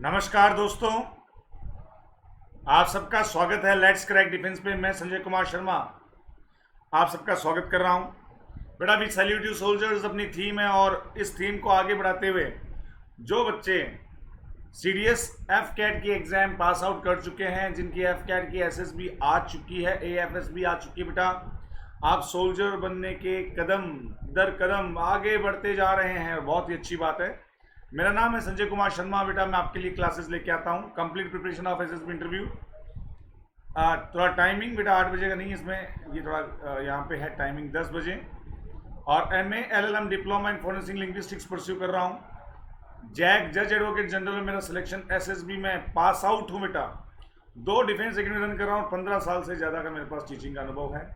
नमस्कार दोस्तों, आप सबका स्वागत है लेट्स क्रैक डिफेंस पे। मैं संजय कुमार शर्मा आप सबका स्वागत कर रहा हूं। बेटा वी सैल्यूट यू सोल्जर्स अपनी थीम है, और इस थीम को आगे बढ़ाते हुए जो बच्चे सीडीएस एफ कैट की एग्जाम पास आउट कर चुके हैं, जिनकी एफ कैट की एसएसबी आ चुकी है, एएफएसबी आ चुकी है, बेटा आप सोल्जर बनने के कदम दर कदम आगे बढ़ते जा रहे हैं। बहुत ही अच्छी बात है। मेरा नाम है संजय कुमार शर्मा। बेटा मैं आपके लिए क्लासेस लेके आता हूँ। Complete preparation of SSB interview. थोड़ा टाइमिंग बेटा 8 बजे का नहीं, इसमें ये थोड़ा यहाँ पे है टाइमिंग 10 बजे। और MA LLM diploma in forensic linguistics pursue कर रहा हूँ। जैक जज एडवोकेट जनरल में मेरा सिलेक्शन एसएसबी में पास आउट हूँ बेटा। 2 डिफेंस एकेडमी रन कर रहा हूँ। 15 साल से ज़्यादा का मेरे पास टीचिंग का अनुभव है।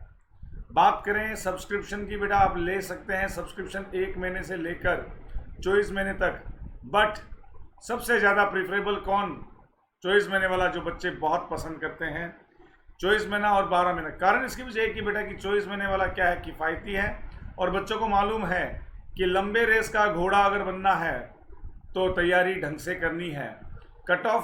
बात करें सब्सक्रिप्शन की, बेटा आप ले सकते हैं सब्सक्रिप्शन 1 महीने से लेकर 24 महीने तक। बट सबसे ज़्यादा प्रीफरेबल कौन? 24 महीने वाला, जो बच्चे बहुत पसंद करते हैं 24 महीना और 12 महीना। कारण इसकी वजह है कि बेटा कि 24 महीने वाला क्या है, किफ़ायती है, और बच्चों को मालूम है कि लंबे रेस का घोड़ा अगर बनना है तो तैयारी ढंग से करनी है। कट ऑफ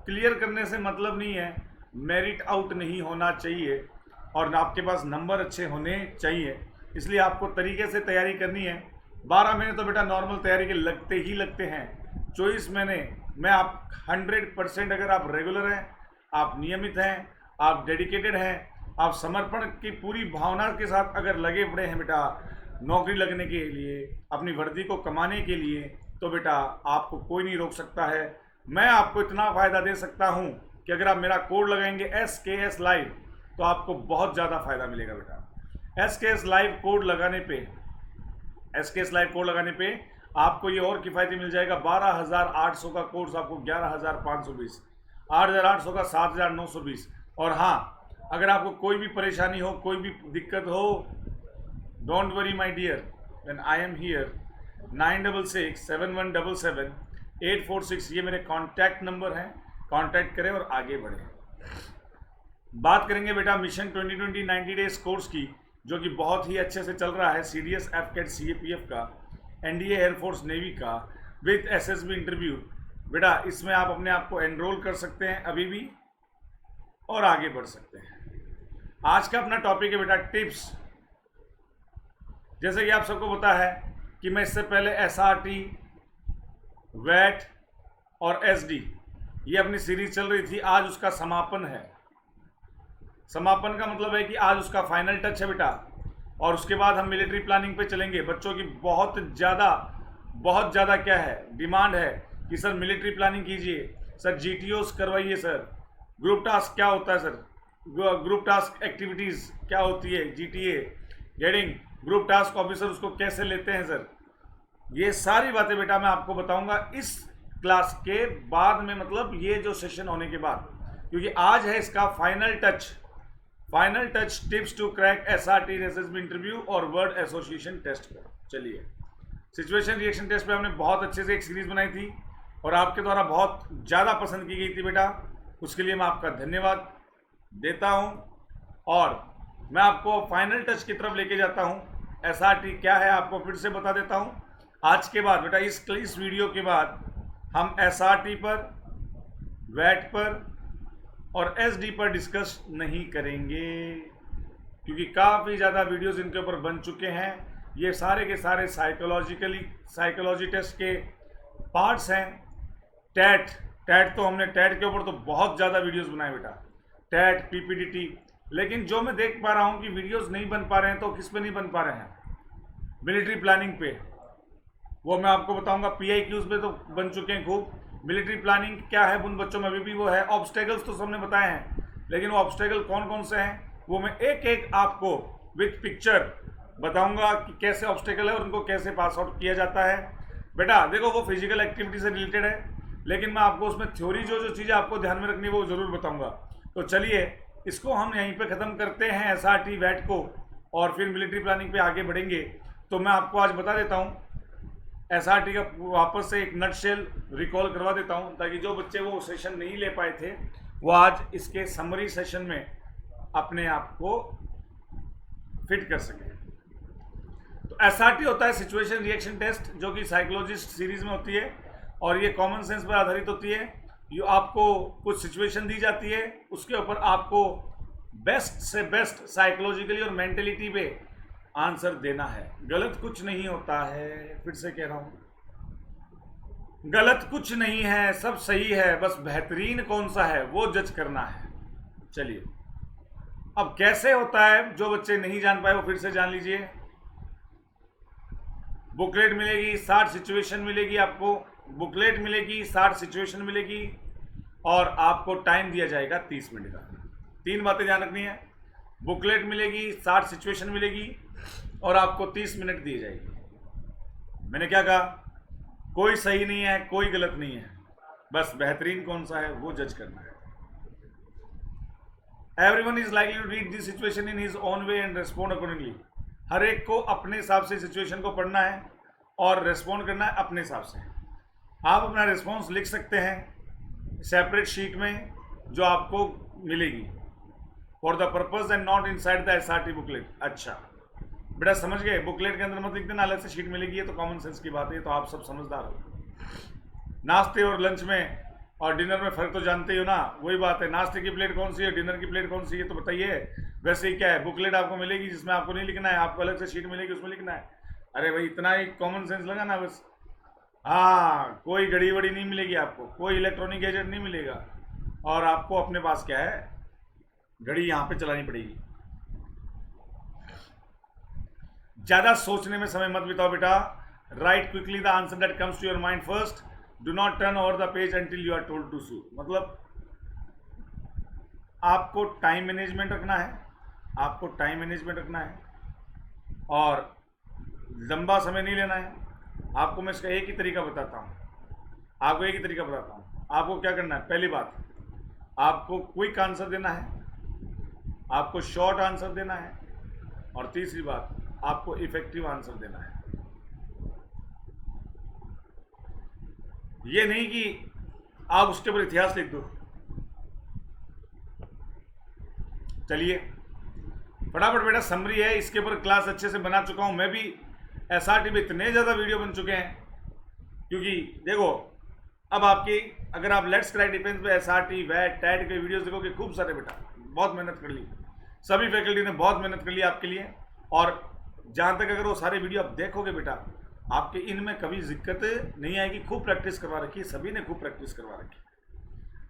क्लियर करने से मतलब नहीं है, मेरिट आउट नहीं होना चाहिए और आपके पास नंबर अच्छे होने चाहिए। इसलिए आपको तरीके से तैयारी करनी है। 12 महीने तो बेटा नॉर्मल तैयारी के लगते ही लगते हैं। 24 महीने में आप 100% अगर आप रेगुलर हैं, आप नियमित हैं, आप डेडिकेटेड हैं, आप समर्पण की पूरी भावना के साथ अगर लगे पड़े हैं बेटा नौकरी लगने के लिए, अपनी वर्दी को कमाने के लिए, तो बेटा आपको कोई नहीं रोक सकता है। मैं आपको इतना फ़ायदा दे सकता हूँ कि अगर आप मेरा कोड लगाएंगे SKS लाइव तो आपको बहुत ज़्यादा फायदा मिलेगा बेटा। SKS लाइव कोड लगाने पे आपको ये और किफ़ायती मिल जाएगा। 12,800 का कोर्स आपको 11,520, 8,800 का 7,920। और हाँ, अगर आपको कोई भी परेशानी हो, कोई भी दिक्कत हो, don't worry my dear, when I am here. 9667177846 ये मेरे कॉन्टैक्ट नंबर हैं। कॉन्टैक्ट करें और आगे बढ़ें। बात करेंगे बेटा मिशन 2020 90 डेज कोर्स की, जो कि बहुत ही अच्छे से चल रहा है। सीडीएस एफ कैट सीएपीएफ का, एनडीए एयरफोर्स नेवी का, विथ एसएसबी इंटरव्यू। बेटा इसमें आप अपने आप को एनरोल कर सकते हैं अभी भी और आगे बढ़ सकते हैं। आज का अपना टॉपिक है बेटा टिप्स। जैसे कि आप सबको पता है कि मैं इससे पहले एसआरटी, वैट और एसडी ये अपनी सीरीज चल रही थी। आज उसका समापन है। समापन का मतलब है कि आज उसका फाइनल टच है बेटा, और उसके बाद हम मिलिट्री प्लानिंग पे चलेंगे। बच्चों की बहुत ज़्यादा क्या है, डिमांड है कि सर मिलिट्री प्लानिंग कीजिए, सर जीटीओस करवाइए, सर ग्रुप टास्क क्या होता है, सर ग्रुप टास्क एक्टिविटीज़ क्या होती है, GTA heading group task officer उसको कैसे लेते हैं सर। ये सारी बातें बेटा मैं आपको बताऊंगा इस क्लास के बाद में, मतलब ये जो सेशन होने के बाद, क्योंकि आज है इसका final touch tips to crack SRT SSB interview और वर्ड एसोसिएशन टेस्ट पर। चलिए, सिचुएशन रिएक्शन टेस्ट पे हमने बहुत अच्छे से एक सीरीज बनाई थी और आपके द्वारा बहुत ज़्यादा पसंद की गई थी बेटा। उसके लिए मैं आपका धन्यवाद देता हूं, और मैं आपको फाइनल टच की तरफ लेके जाता हूं। एसआरटी क्या है आपको फिर से बता देता हूं। आज के बाद बेटा इस वीडियो के बाद हम एसआरटी पर, वैट पर और एसडी पर डिस्कस नहीं करेंगे, क्योंकि काफ़ी ज़्यादा वीडियोस इनके ऊपर बन चुके हैं। ये सारे के सारे साइकोलॉजी टेस्ट के पार्ट्स हैं। टैट तो हमने टैट के ऊपर तो बहुत ज़्यादा वीडियोस बनाए बेटा, टैट पीपीडीटी। लेकिन जो मैं देख पा रहा हूँ कि वीडियोस नहीं बन पा रहे हैं, तो किस पे नहीं बन पा रहे हैं? मिलिट्री प्लानिंग पे, वो मैं आपको बताऊंगा। पीआईक्यूज पे तो बन चुके हैं खूब। मिलिट्री प्लानिंग क्या है उन बच्चों में अभी भी वो है। ऑब्स्टेकल्स तो सबने बताए हैं, लेकिन वो ऑब्स्टेकल कौन कौन से हैं वो मैं एक एक आपको विथ पिक्चर बताऊंगा कि कैसे ऑब्स्टेकल है और उनको कैसे पास आउट किया जाता है। बेटा देखो, वो फिजिकल एक्टिविटी से रिलेटेड है, लेकिन मैं आपको उसमें थ्योरी जो चीज़ें आपको ध्यान में रखनी है वो ज़रूर बताऊँगा। तो चलिए इसको हम यहीं पर ख़त्म करते हैं, एसआरटी वैट को, और फिर मिलिट्री प्लानिंग पर आगे बढ़ेंगे। तो मैं आपको आज बता देता हूँ एसआरटी का वापस से एक नटशेल रिकॉल करवा देता हूं, ताकि जो बच्चे वो सेशन नहीं ले पाए थे वो आज इसके समरी सेशन में अपने आप को फिट कर सकें। तो एसआरटी होता है सिचुएशन रिएक्शन टेस्ट, जो कि साइकोलॉजिस्ट सीरीज में होती है, और ये कॉमन सेंस पर आधारित होती है। आपको कुछ सिचुएशन दी जाती है, उसके ऊपर आपको बेस्ट से बेस्ट साइकोलॉजिकली और मेंटेलिटी पे आंसर देना है। गलत कुछ नहीं होता है, फिर से कह रहा हूं, गलत कुछ नहीं है, सब सही है, बस बेहतरीन कौन सा है वो जज करना है। चलिए, अब कैसे होता है, जो बच्चे नहीं जान पाए वो फिर से जान लीजिए। बुकलेट मिलेगी, 60 सिचुएशन मिलेगी आपको, बुकलेट मिलेगी, 60 सिचुएशन मिलेगी, और आपको टाइम दिया जाएगा 30 मिनट का। 3 बातें ध्यान रखनी है, बुकलेट मिलेगी, 60 सिचुएशन मिलेगी, और आपको 30 मिनट दिए जाएगी। मैंने क्या कहा, कोई सही नहीं है, कोई गलत नहीं है, बस बेहतरीन कौन सा है वो जज करना है। Everyone is likely to read this situation in his own way and respond accordingly. हर एक को अपने हिसाब से सिचुएशन को पढ़ना है और रेस्पॉन्ड करना है अपने हिसाब से। आप अपना रिस्पॉन्स लिख सकते हैं सेपरेट शीट में जो आपको मिलेगी, for the purpose and not inside the SRT booklet. अच्छा बेटा समझ गए, बुकलेट के अंदर मत लिख देना, अलग से शीट मिलेगी, ये तो कॉमन सेंस की बात है, तो आप सब समझदार हो। नाश्ते और लंच में और डिनर में फ़र्क तो जानते ही हो ना, वही बात है, नाश्ते की प्लेट कौन सी है, डिनर की प्लेट कौन सी है, तो बताइए। वैसे ही क्या है, बुकलेट आपको मिलेगी जिसमें आपको नहीं लिखना है, आपको अलग से शीट मिलेगी उसमें लिखना है। अरे भाई इतना ही कॉमन सेंस लगा ना बस। हाँ, कोई घड़ी वड़ी नहीं मिलेगी आपको, कोई इलेक्ट्रॉनिक गैजेट नहीं मिलेगा, और आपको अपने पास क्या है, घड़ी यहाँ पे चलानी पड़ेगी। ज़्यादा सोचने में समय मत बिताओ बेटा। Write quickly the answer that comes to your mind first, do not turn over the page until you are told to so. मतलब आपको टाइम मैनेजमेंट रखना है, आपको टाइम मैनेजमेंट रखना है, और लंबा समय नहीं लेना है। आपको मैं इसका एक ही तरीका बताता हूँ, आपको एक ही तरीका बताता हूँ। आपको क्या करना है, पहली बात आपको क्विक आंसर देना है, आपको शॉर्ट आंसर देना है, और तीसरी बात आपको इफेक्टिव आंसर देना है। ये नहीं कि आप उसके ऊपर इतिहास लिख दो। चलिए फटाफट बेटा, समरी है, इसके ऊपर क्लास अच्छे से बना चुका हूं मैं भी। SRT में इतने ज़्यादा वीडियो बन चुके हैं, क्योंकि देखो अब आपकी, अगर आप लेट्स क्राई डिफेंस पे SRT वैट टैट के वीडियोस देखोगे, खूब सारे बेटा, बहुत मेहनत कर ली, सभी फैकल्टी ने बहुत मेहनत कर ली आपके लिए। और जहाँ तक अगर वो सारे वीडियो आप देखोगे बेटा, आपके इनमें कभी दिक्कत नहीं आएगी, खूब प्रैक्टिस करवा रखी है, सभी ने खूब प्रैक्टिस करवा रखी है।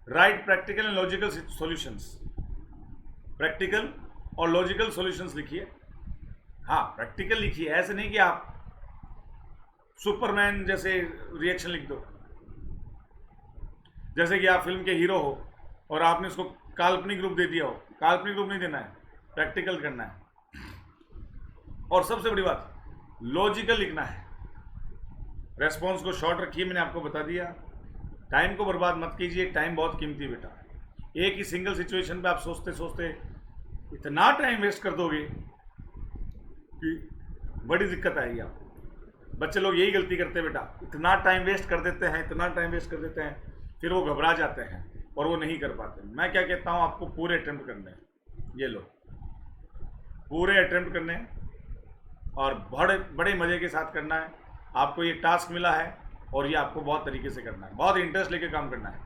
Right practical and logical solutions, practical और लॉजिकल सॉल्यूशंस लिखिए। हाँ प्रैक्टिकल लिखिए, ऐसे नहीं कि आप सुपरमैन जैसे रिएक्शन लिख दो, जैसे कि आप फिल्म के हीरो हो और आपने उसको काल्पनिक रूप दे दिया हो। काल्पनिक रूप नहीं देना है, प्रैक्टिकल करना है। और सबसे बड़ी बात, लॉजिकल लिखना है। रेस्पॉन्स को शॉर्ट रखिए, मैंने आपको बता दिया। टाइम को बर्बाद मत कीजिए, टाइम बहुत कीमती है बेटा। एक ही सिंगल सिचुएशन पे आप सोचते सोचते इतना टाइम वेस्ट कर दोगे कि बड़ी दिक्कत आएगी आपको। बच्चे लोग यही गलती करते हैं बेटा, इतना टाइम वेस्ट कर देते हैं, इतना टाइम वेस्ट कर देते हैं, फिर वो घबरा जाते हैं और वो नहीं कर पाते। मैं क्या कहता हूँ, आपको पूरे अटेम्प्ट करने हैं, ये लो पूरे अटेम्प्ट करने हैं, और बड़े बड़े मज़े के साथ करना है। आपको ये टास्क मिला है और ये आपको बहुत तरीके से करना है, बहुत इंटरेस्ट लेके काम करना है।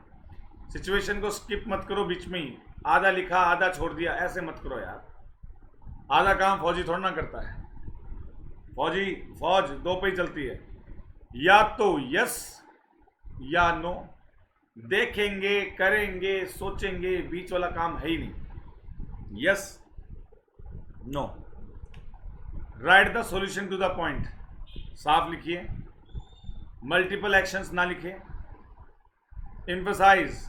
सिचुएशन को स्किप मत करो बीच में ही, आधा लिखा आधा छोड़ दिया, ऐसे मत करो यार। आधा काम फौजी थोड़ा ना करता है, फौज दो पे ही चलती है, या तो यस या नो, देखेंगे करेंगे सोचेंगे, बीच वाला काम है ही नहीं। Yes no, write the solution to the point, साफ लिखिए, मल्टीपल एक्शंस ना लिखिए। emphasize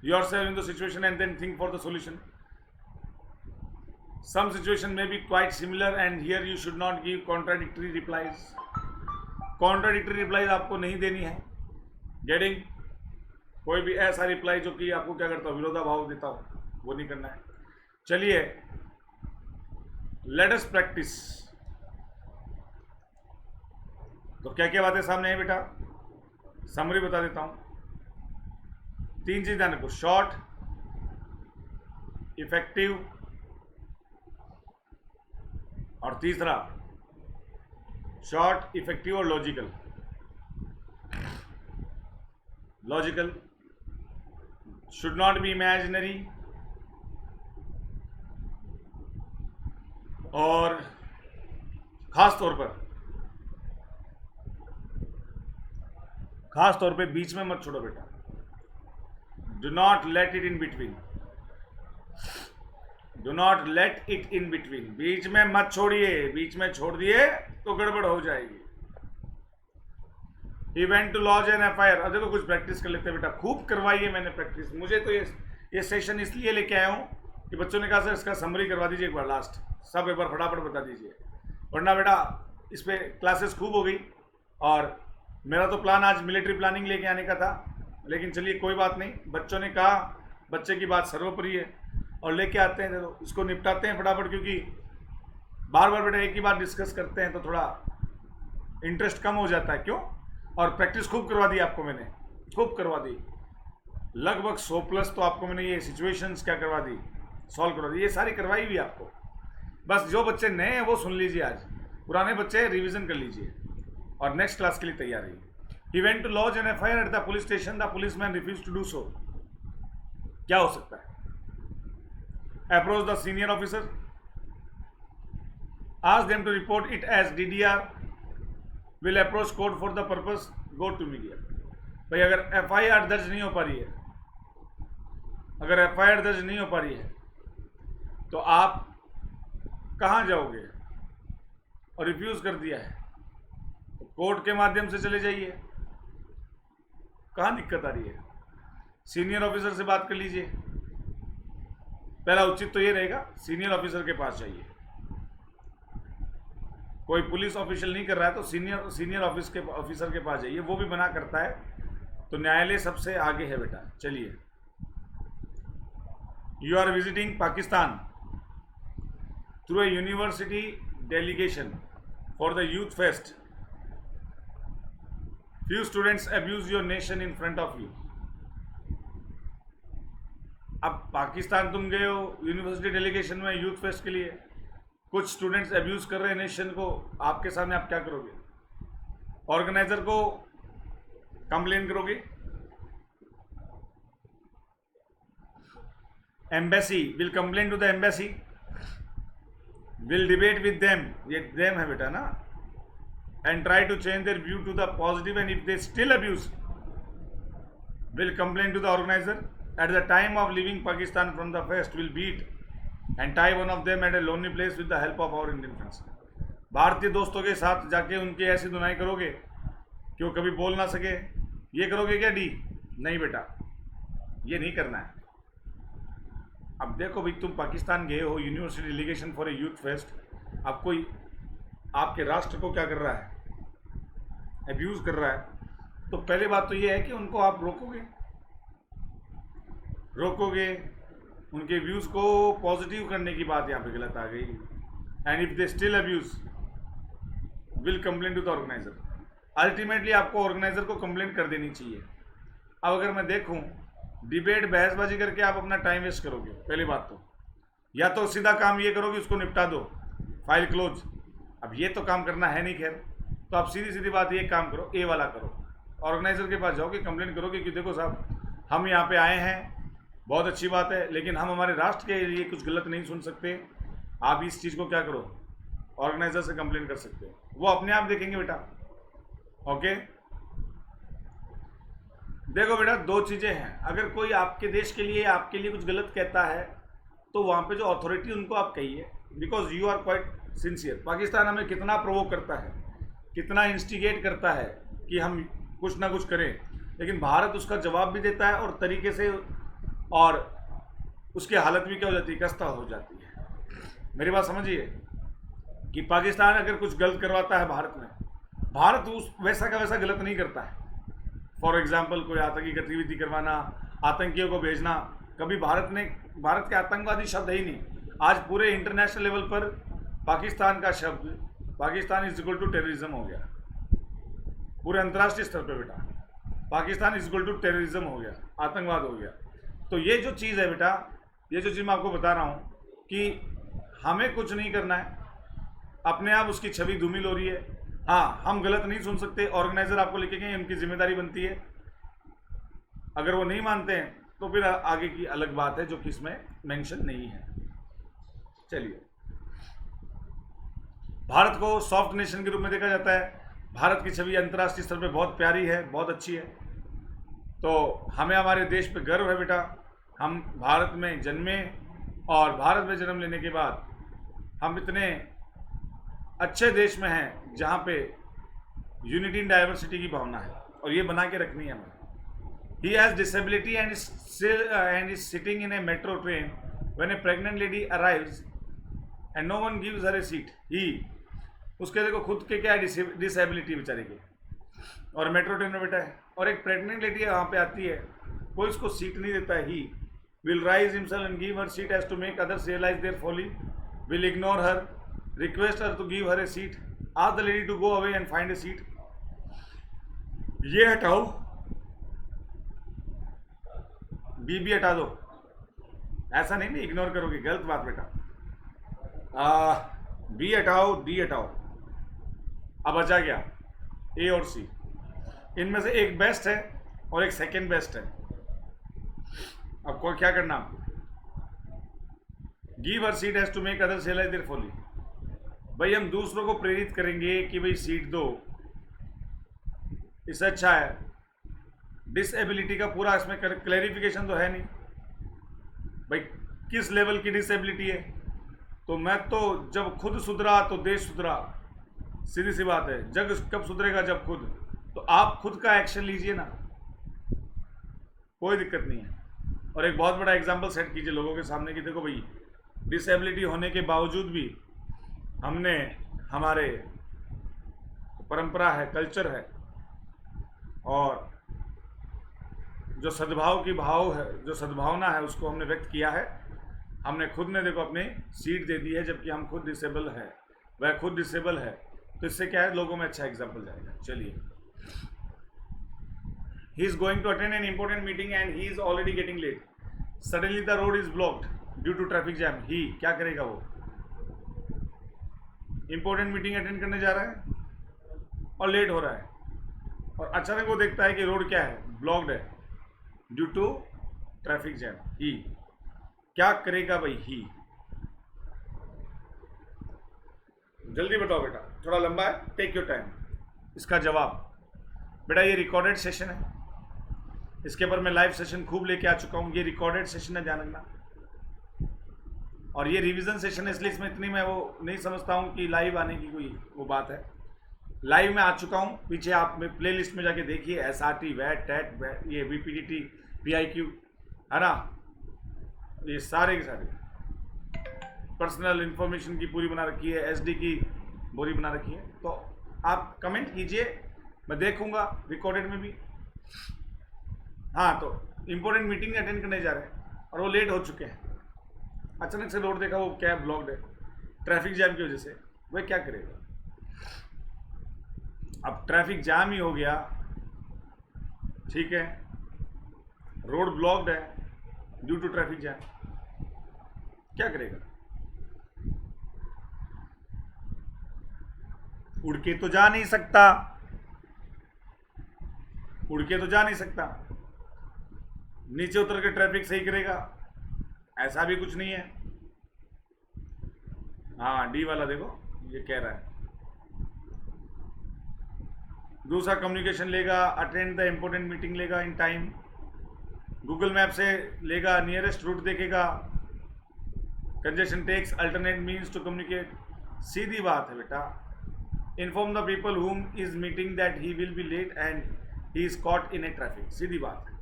yourself in the situation and then think for the solution. Some situation may be quite similar and here you should not give contradictory replies. Contradictory replies आपको नहीं देनी है। Getting कोई भी ऐसा रिप्लाई जो कि आपको क्या करता हो, विरोधाभास देता हो, वो नहीं करना है। चलिए लेट अस प्रैक्टिस। तो क्या क्या बातें सामने है बेटा, समरी बता देता हूं। 3 चीज ध्यान रखो, शॉर्ट, इफेक्टिव, और तीसरा शॉर्ट, इफेक्टिव और logical. Logical should not be imaginary, और खास तौर पे बीच में मत छोड़ो बेटा। Do not let it in between, do not let it in between, बीच में मत छोड़िए, बीच में छोड़ दिए तो गड़बड़ हो जाएगी। He went to lodge an FIR. अब देखो कुछ प्रैक्टिस कर लेते हैं बेटा, खूब करवाई है मैंने प्रैक्टिस। मुझे तो ये सेशन इसलिए लेके आया हूँ कि बच्चों ने कहा सर इसका समरी करवा दीजिए एक बार, लास्ट सब एक बार फटाफट बता दीजिए, वरना बेटा इस पे क्लासेस खूब हो गई। और मेरा तो प्लान आज मिलिट्री प्लानिंग लेके आने का था, लेकिन चलिए कोई बात नहीं, बच्चों ने कहा, बच्चे की बात सर्वोपरि है और लेके आते हैं। देखो इसको निपटाते हैं फटाफट, क्योंकि बार बार बेटा एक ही बात डिस्कस करते हैं तो थोड़ा इंटरेस्ट कम हो जाता है। क्यों? और प्रैक्टिस खूब करवा दी आपको मैंने, खूब करवा दी, लगभग 100+ तो आपको मैंने ये सिचुएशंस क्या करवा दी, सॉल्व करवा दी, ये सारी करवाई भी आपको। बस जो बच्चे नए हैं वो सुन लीजिए, आज पुराने बच्चे रिवीजन कर लीजिए और नेक्स्ट क्लास के लिए तैयार रहिए। He went to lodge an FIR at the police station, the policeman refuse to do so. क्या हो सकता है? Approach the senior officer, ask them to report it as DDR, will approach court for the purpose, go to media. भाई अगर FIR दर्ज नहीं हो पा रही है, अगर एफआईआर दर्ज नहीं हो पा रही है तो आप कहाँ जाओगे? और रिफ्यूज कर दिया है तो कोर्ट के माध्यम से चले जाइए। कहाँ दिक्कत आ रही है? सीनियर ऑफिसर से बात कर लीजिए। पहला उचित तो ये रहेगा, सीनियर ऑफिसर के पास जाइए। कोई पुलिस ऑफिशियल नहीं कर रहा है तो सीनियर ऑफिसर के पास जाइए, वो भी मना करता है तो न्यायालय सबसे आगे है बेटा। चलिए, you are visiting Pakistan through a university delegation for the youth fest, few students abuse your nation in front of you। अब पाकिस्तान तुम गए हो यूनिवर्सिटी डेलीगेशन में यूथ फेस्ट के लिए, कुछ स्टूडेंट्स अब्यूज कर रहे हैं नेशन को, आपके सामने आप क्या करोगे? ऑर्गेनाइजर को कंप्लेन करोगे? Embassy will complain to the embassy, will debate with them, ये देम है बेटा ना, and try to change their view to the positive, and if they still abuse, will complain to the organizer. At the time of leaving Pakistan from the fest, will beat and tie one of them at a lonely place with the help of our Indian friends। भारतीय दोस्तों के साथ जाके उनकी ऐसी धुनाई करोगे कि वो कभी बोल ना सके, ये करोगे क्या? डी नहीं बेटा, ये नहीं करना है। अब देखो भाई, तुम पाकिस्तान गए हो university delegation for a youth fest, अब कोई आपके राष्ट्र को क्या कर रहा है? अब्यूज कर रहा है। तो पहली बात तो ये है कि उनको आप रोकोगे, उनके व्यूज़ को पॉजिटिव करने की बात यहाँ पे गलत आ गई। And if they still abuse, will complain to the organiser. Ultimately आपको ऑर्गेनाइजर को कंप्लेन कर देनी चाहिए। अब अगर मैं देखूँ डिबेट बहसबाजी करके आप अपना टाइम वेस्ट करोगे, पहली बात तो, या तो सीधा काम ये करो कि उसको निपटा दो, फाइल क्लोज। अब ये तो काम करना है नहीं, खैर, तो आप सीधी सीधी बात ये काम करो, ए वाला करो, ऑर्गेनाइजर के पास जाओगे, कंप्लेन करोगे कि देखो साहब, हम यहाँ पे आए हैं, बहुत अच्छी बात है, लेकिन हम हमारे राष्ट्र के लिए कुछ गलत नहीं सुन सकते। आप इस चीज़ को क्या करो, ऑर्गेनाइजर से कंप्लेन कर सकते हो, वो अपने आप देखेंगे बेटा। ओके, देखो बेटा, दो चीज़ें हैं। अगर कोई आपके देश के लिए, आपके लिए कुछ गलत कहता है तो वहाँ पे जो अथॉरिटी, उनको आप कहिए, because you are quite sincere. Pakistan हमें कितना प्रोवोक करता है, कितना इंस्टिगेट करता है कि हम कुछ ना कुछ करें, लेकिन भारत उसका जवाब भी देता है और तरीके से, और उसकी हालत भी क्या हो जाती है, खस्ता हो जाती है। मेरी बात समझिए कि पाकिस्तान अगर कुछ गलत करवाता है भारत में, भारत उस वैसा का वैसा गलत नहीं करता है। फॉर एग्जाम्पल, कोई आतंकी गतिविधि करवाना, आतंकियों को भेजना, कभी भारत के आतंकवादी शब्द है ही नहीं। आज पूरे इंटरनेशनल लेवल पर पाकिस्तान का शब्द, Pakistan is equal to terrorism हो गया। पूरे अंतर्राष्ट्रीय स्तर पे बेटा Pakistan is equal to terrorism हो गया, आतंकवाद हो गया। तो ये जो चीज़ है बेटा, ये जो चीज़ मैं आपको बता रहा हूँ कि हमें कुछ नहीं करना है, अपने आप उसकी छवि धूमिल हो रही है। हाँ, हम गलत नहीं सुन सकते, ऑर्गेनाइजर आपको लेके गए, उनकी जिम्मेदारी बनती है। अगर वो नहीं मानते हैं तो फिर आगे की अलग बात है जो कि इसमें मेंशन नहीं है। चलिए, भारत को सॉफ्ट नेशन के रूप में देखा जाता है। भारत की छवि अंतर्राष्ट्रीय स्तर पे बहुत प्यारी है, बहुत अच्छी है। तो हमें हमारे देश पे गर्व है बेटा। हम भारत में जन्मे और भारत में जन्म लेने के बाद हम इतने अच्छे देश में हैं जहाँ पे यूनिटी इन डाइवर्सिटी की भावना है, और ये बना के रखनी है हमें। He has disability and is sitting in a metro train when a pregnant lady arrives and no one gives her a seat. उसके देखो खुद के क्या डिसेबिलिटी बेचारे के, और मेट्रो ट्रेन में बैठा है, और एक प्रेग्नेंट लेडी वहाँ पे आती है, कोई उसको सीट नहीं देता है। He will rise himself and give her seat as to make others realise their folly, will ignore her, request her to give her a seat, ask the lady to go away and find a seat. ये हटाओ, B हटा दो, ऐसा नहीं ignore करोगे, गलत बात बेटा। बी हटाओ, डी हटाओ, अब बचा गया ए और सी। इनमें से एक बेस्ट है और एक सेकंड बेस्ट है। अब को क्या करना आपको, give her seat as to make others realise their folly. भाई हम दूसरों को प्रेरित करेंगे कि भाई सीट दो, इससे अच्छा है। डिसेबिलिटी का पूरा इसमें क्लैरिफिकेशन तो है नहीं भाई किस लेवल की डिसेबिलिटी है। तो मैं तो जब खुद सुधरा तो देश सुधरा, सीधी सी बात है। जग कब सुधरेगा, जब खुद। तो आप खुद का एक्शन लीजिए ना, कोई दिक्कत नहीं है। और एक बहुत बड़ा एग्जांपल सेट कीजिए लोगों के सामने कि देखो भाई डिसेबिलिटी होने के बावजूद भी हमने, हमारे परंपरा है, कल्चर है, और जो सद्भाव की भाव है, जो सद्भावना है, उसको हमने व्यक्त किया है। हमने खुद ने देखो अपनी सीट दे दी है, जबकि हम खुद डिसेबल है, वह खुद डिसेबल है। तो इससे क्या है, लोगों में अच्छा एग्जाम्पल जाएगा। चलिए, he is going to attend an important meeting and he is already getting late, suddenly the road is blocked due to traffic jam. He क्या करेगा, वो इंपॉर्टेंट मीटिंग अटेंड करने जा रहा है और लेट हो रहा है, और अचानक वो देखता है कि रोड क्या है, ब्लॉक्ड है due to traffic jam. He क्या करेगा भाई, ही जल्दी बताओ बेटा, थोड़ा लंबा है, टेक योर टाइम। इसका जवाब बेटा, ये रिकॉर्डेड सेशन है, इसके ऊपर मैं लाइव सेशन खूब लेके आ चुका हूँ। ये रिकॉर्डेड सेशन है, ध्यान रखना। और ये रिवीजन सेशन है, इसलिए इसमें इतनी मैं वो नहीं समझता हूँ कि लाइव आने की कोई वो बात है। लाइव में आ चुका हूँ, पीछे आप प्ले लिस्ट में जाके देखिए, SRT, वैट, टैट, ये VPDT, PIQ है ना, ये सारे के सारे पर्सनल इंफॉर्मेशन की पूरी बना रखी है, SD की पूरी बना रखी है। तो आप कमेंट कीजिए, मैं देखूंगा रिकॉर्डेड में भी। हाँ, तो इम्पोर्टेंट मीटिंग अटेंड करने जा रहे हैं और वो लेट हो चुके हैं, अचानक से रोड देखा, वो कैब ब्लॉक्ड है ट्रैफिक जैम की वजह से। वह क्या करेगा, अब ट्रैफिक जाम ही हो गया, ठीक है, रोड ब्लॉक्ड है ड्यू टू ट्रैफिक जैम, क्या करेगा? उड़ के तो जा नहीं सकता, उड़ के तो जा नहीं सकता, नीचे उतर के ट्रैफिक सही करेगा, ऐसा भी कुछ नहीं है। हाँ, डी वाला देखो ये कह रहा है, दूसरा कम्युनिकेशन लेगा, अटेंड द इंपॉर्टेंट मीटिंग लेगा इन टाइम, गूगल मैप से लेगा, नियरेस्ट रूट देखेगा, congestion takes alternate means to communicate. सीधी बात है बेटा, inform the people whom is meeting that he will be late and he is caught in a traffic. सीधी बात है,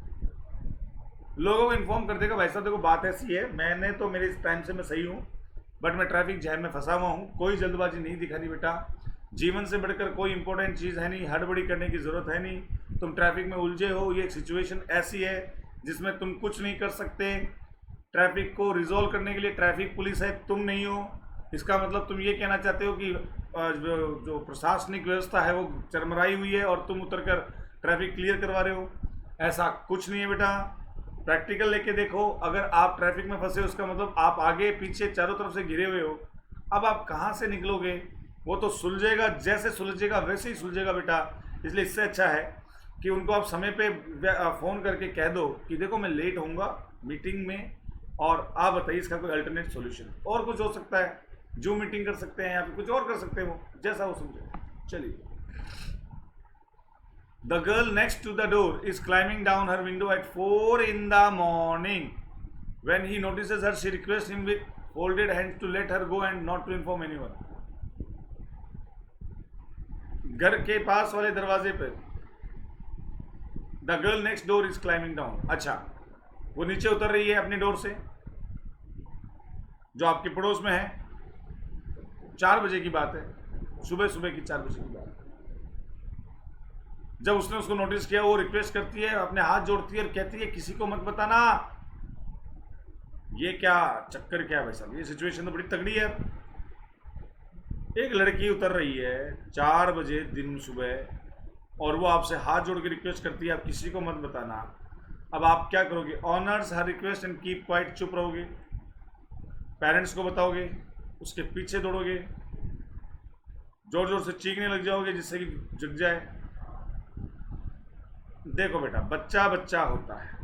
लोगों को इन्फॉर्म कर देगा। वैसा देखो बात ऐसी है, मैंने तो मेरे इस टाइम से मैं सही हूँ, बट मैं ट्रैफिक जैम में फंसा हुआ हूँ। कोई जल्दबाजी नहीं दिखानी बेटा, जीवन से बढ़कर कोई इंपॉर्टेंट चीज़ है नहीं, हड़बड़ी करने की ज़रूरत है नहीं। तुम ट्रैफिक में उलझे हो, ये सिचुएशन ऐसी है जिसमें तुम कुछ नहीं कर सकते। ट्रैफिक को रिजॉल्व करने के लिए ट्रैफिक पुलिस है, तुम नहीं हो। इसका मतलब तुम ये कहना चाहते हो कि जो प्रशासनिक व्यवस्था है वो चरमराई हुई है और तुम उतरकर ट्रैफिक क्लियर करवा रहे हो। ऐसा कुछ नहीं है बेटा, प्रैक्टिकल लेके देखो। अगर आप ट्रैफिक में फंसे हो, उसका मतलब आप आगे पीछे चारों तरफ से घिरे हुए हो। अब आप कहाँ से निकलोगे? वो तो सुलझेगा, जैसे सुलझेगा वैसे ही सुलझेगा बेटा। इसलिए इससे अच्छा है कि उनको आप समय पे फ़ोन करके कह दो कि देखो मैं लेट होऊंगा मीटिंग में, और आप बताइए इसका कोई अल्टरनेट सॉल्यूशन। और कुछ हो सकता है, जूम मीटिंग कर सकते हैं या फिर कुछ और कर सकते हैं, वो जैसा वो समझे। चलिए, the girl next to the door is climbing down her window at 4 in the morning. When he notices her, she requests him with folded hands to let her go and not to inform anyone. घर के पास वाले दरवाजे पे the girl next door is climbing down. अच्छा, वो नीचे उतर रही है अपनी डोर से जो आपके पड़ोस में है। 4 बजे की बात है, सुबह सुबह की 4 बजे की बात है। जब उसने उसको नोटिस किया, वो रिक्वेस्ट करती है, अपने हाथ जोड़ती है और कहती है किसी को मत बताना। ये क्या चक्कर, क्या है भाई साहब, ये सिचुएशन तो बड़ी तगड़ी है। एक लड़की उतर रही है 4 बजे दिन सुबह, और वो आपसे हाथ जोड़ के रिक्वेस्ट करती है आप किसी को मत बताना। अब आप क्या करोगे? Honours her request and keep quiet, चुप रहोगे? पेरेंट्स को बताओगे? उसके पीछे दौड़ोगे? जोर जोर से चीखने लग जाओगे जिससे कि जग जाए? देखो बेटा, बच्चा बच्चा होता है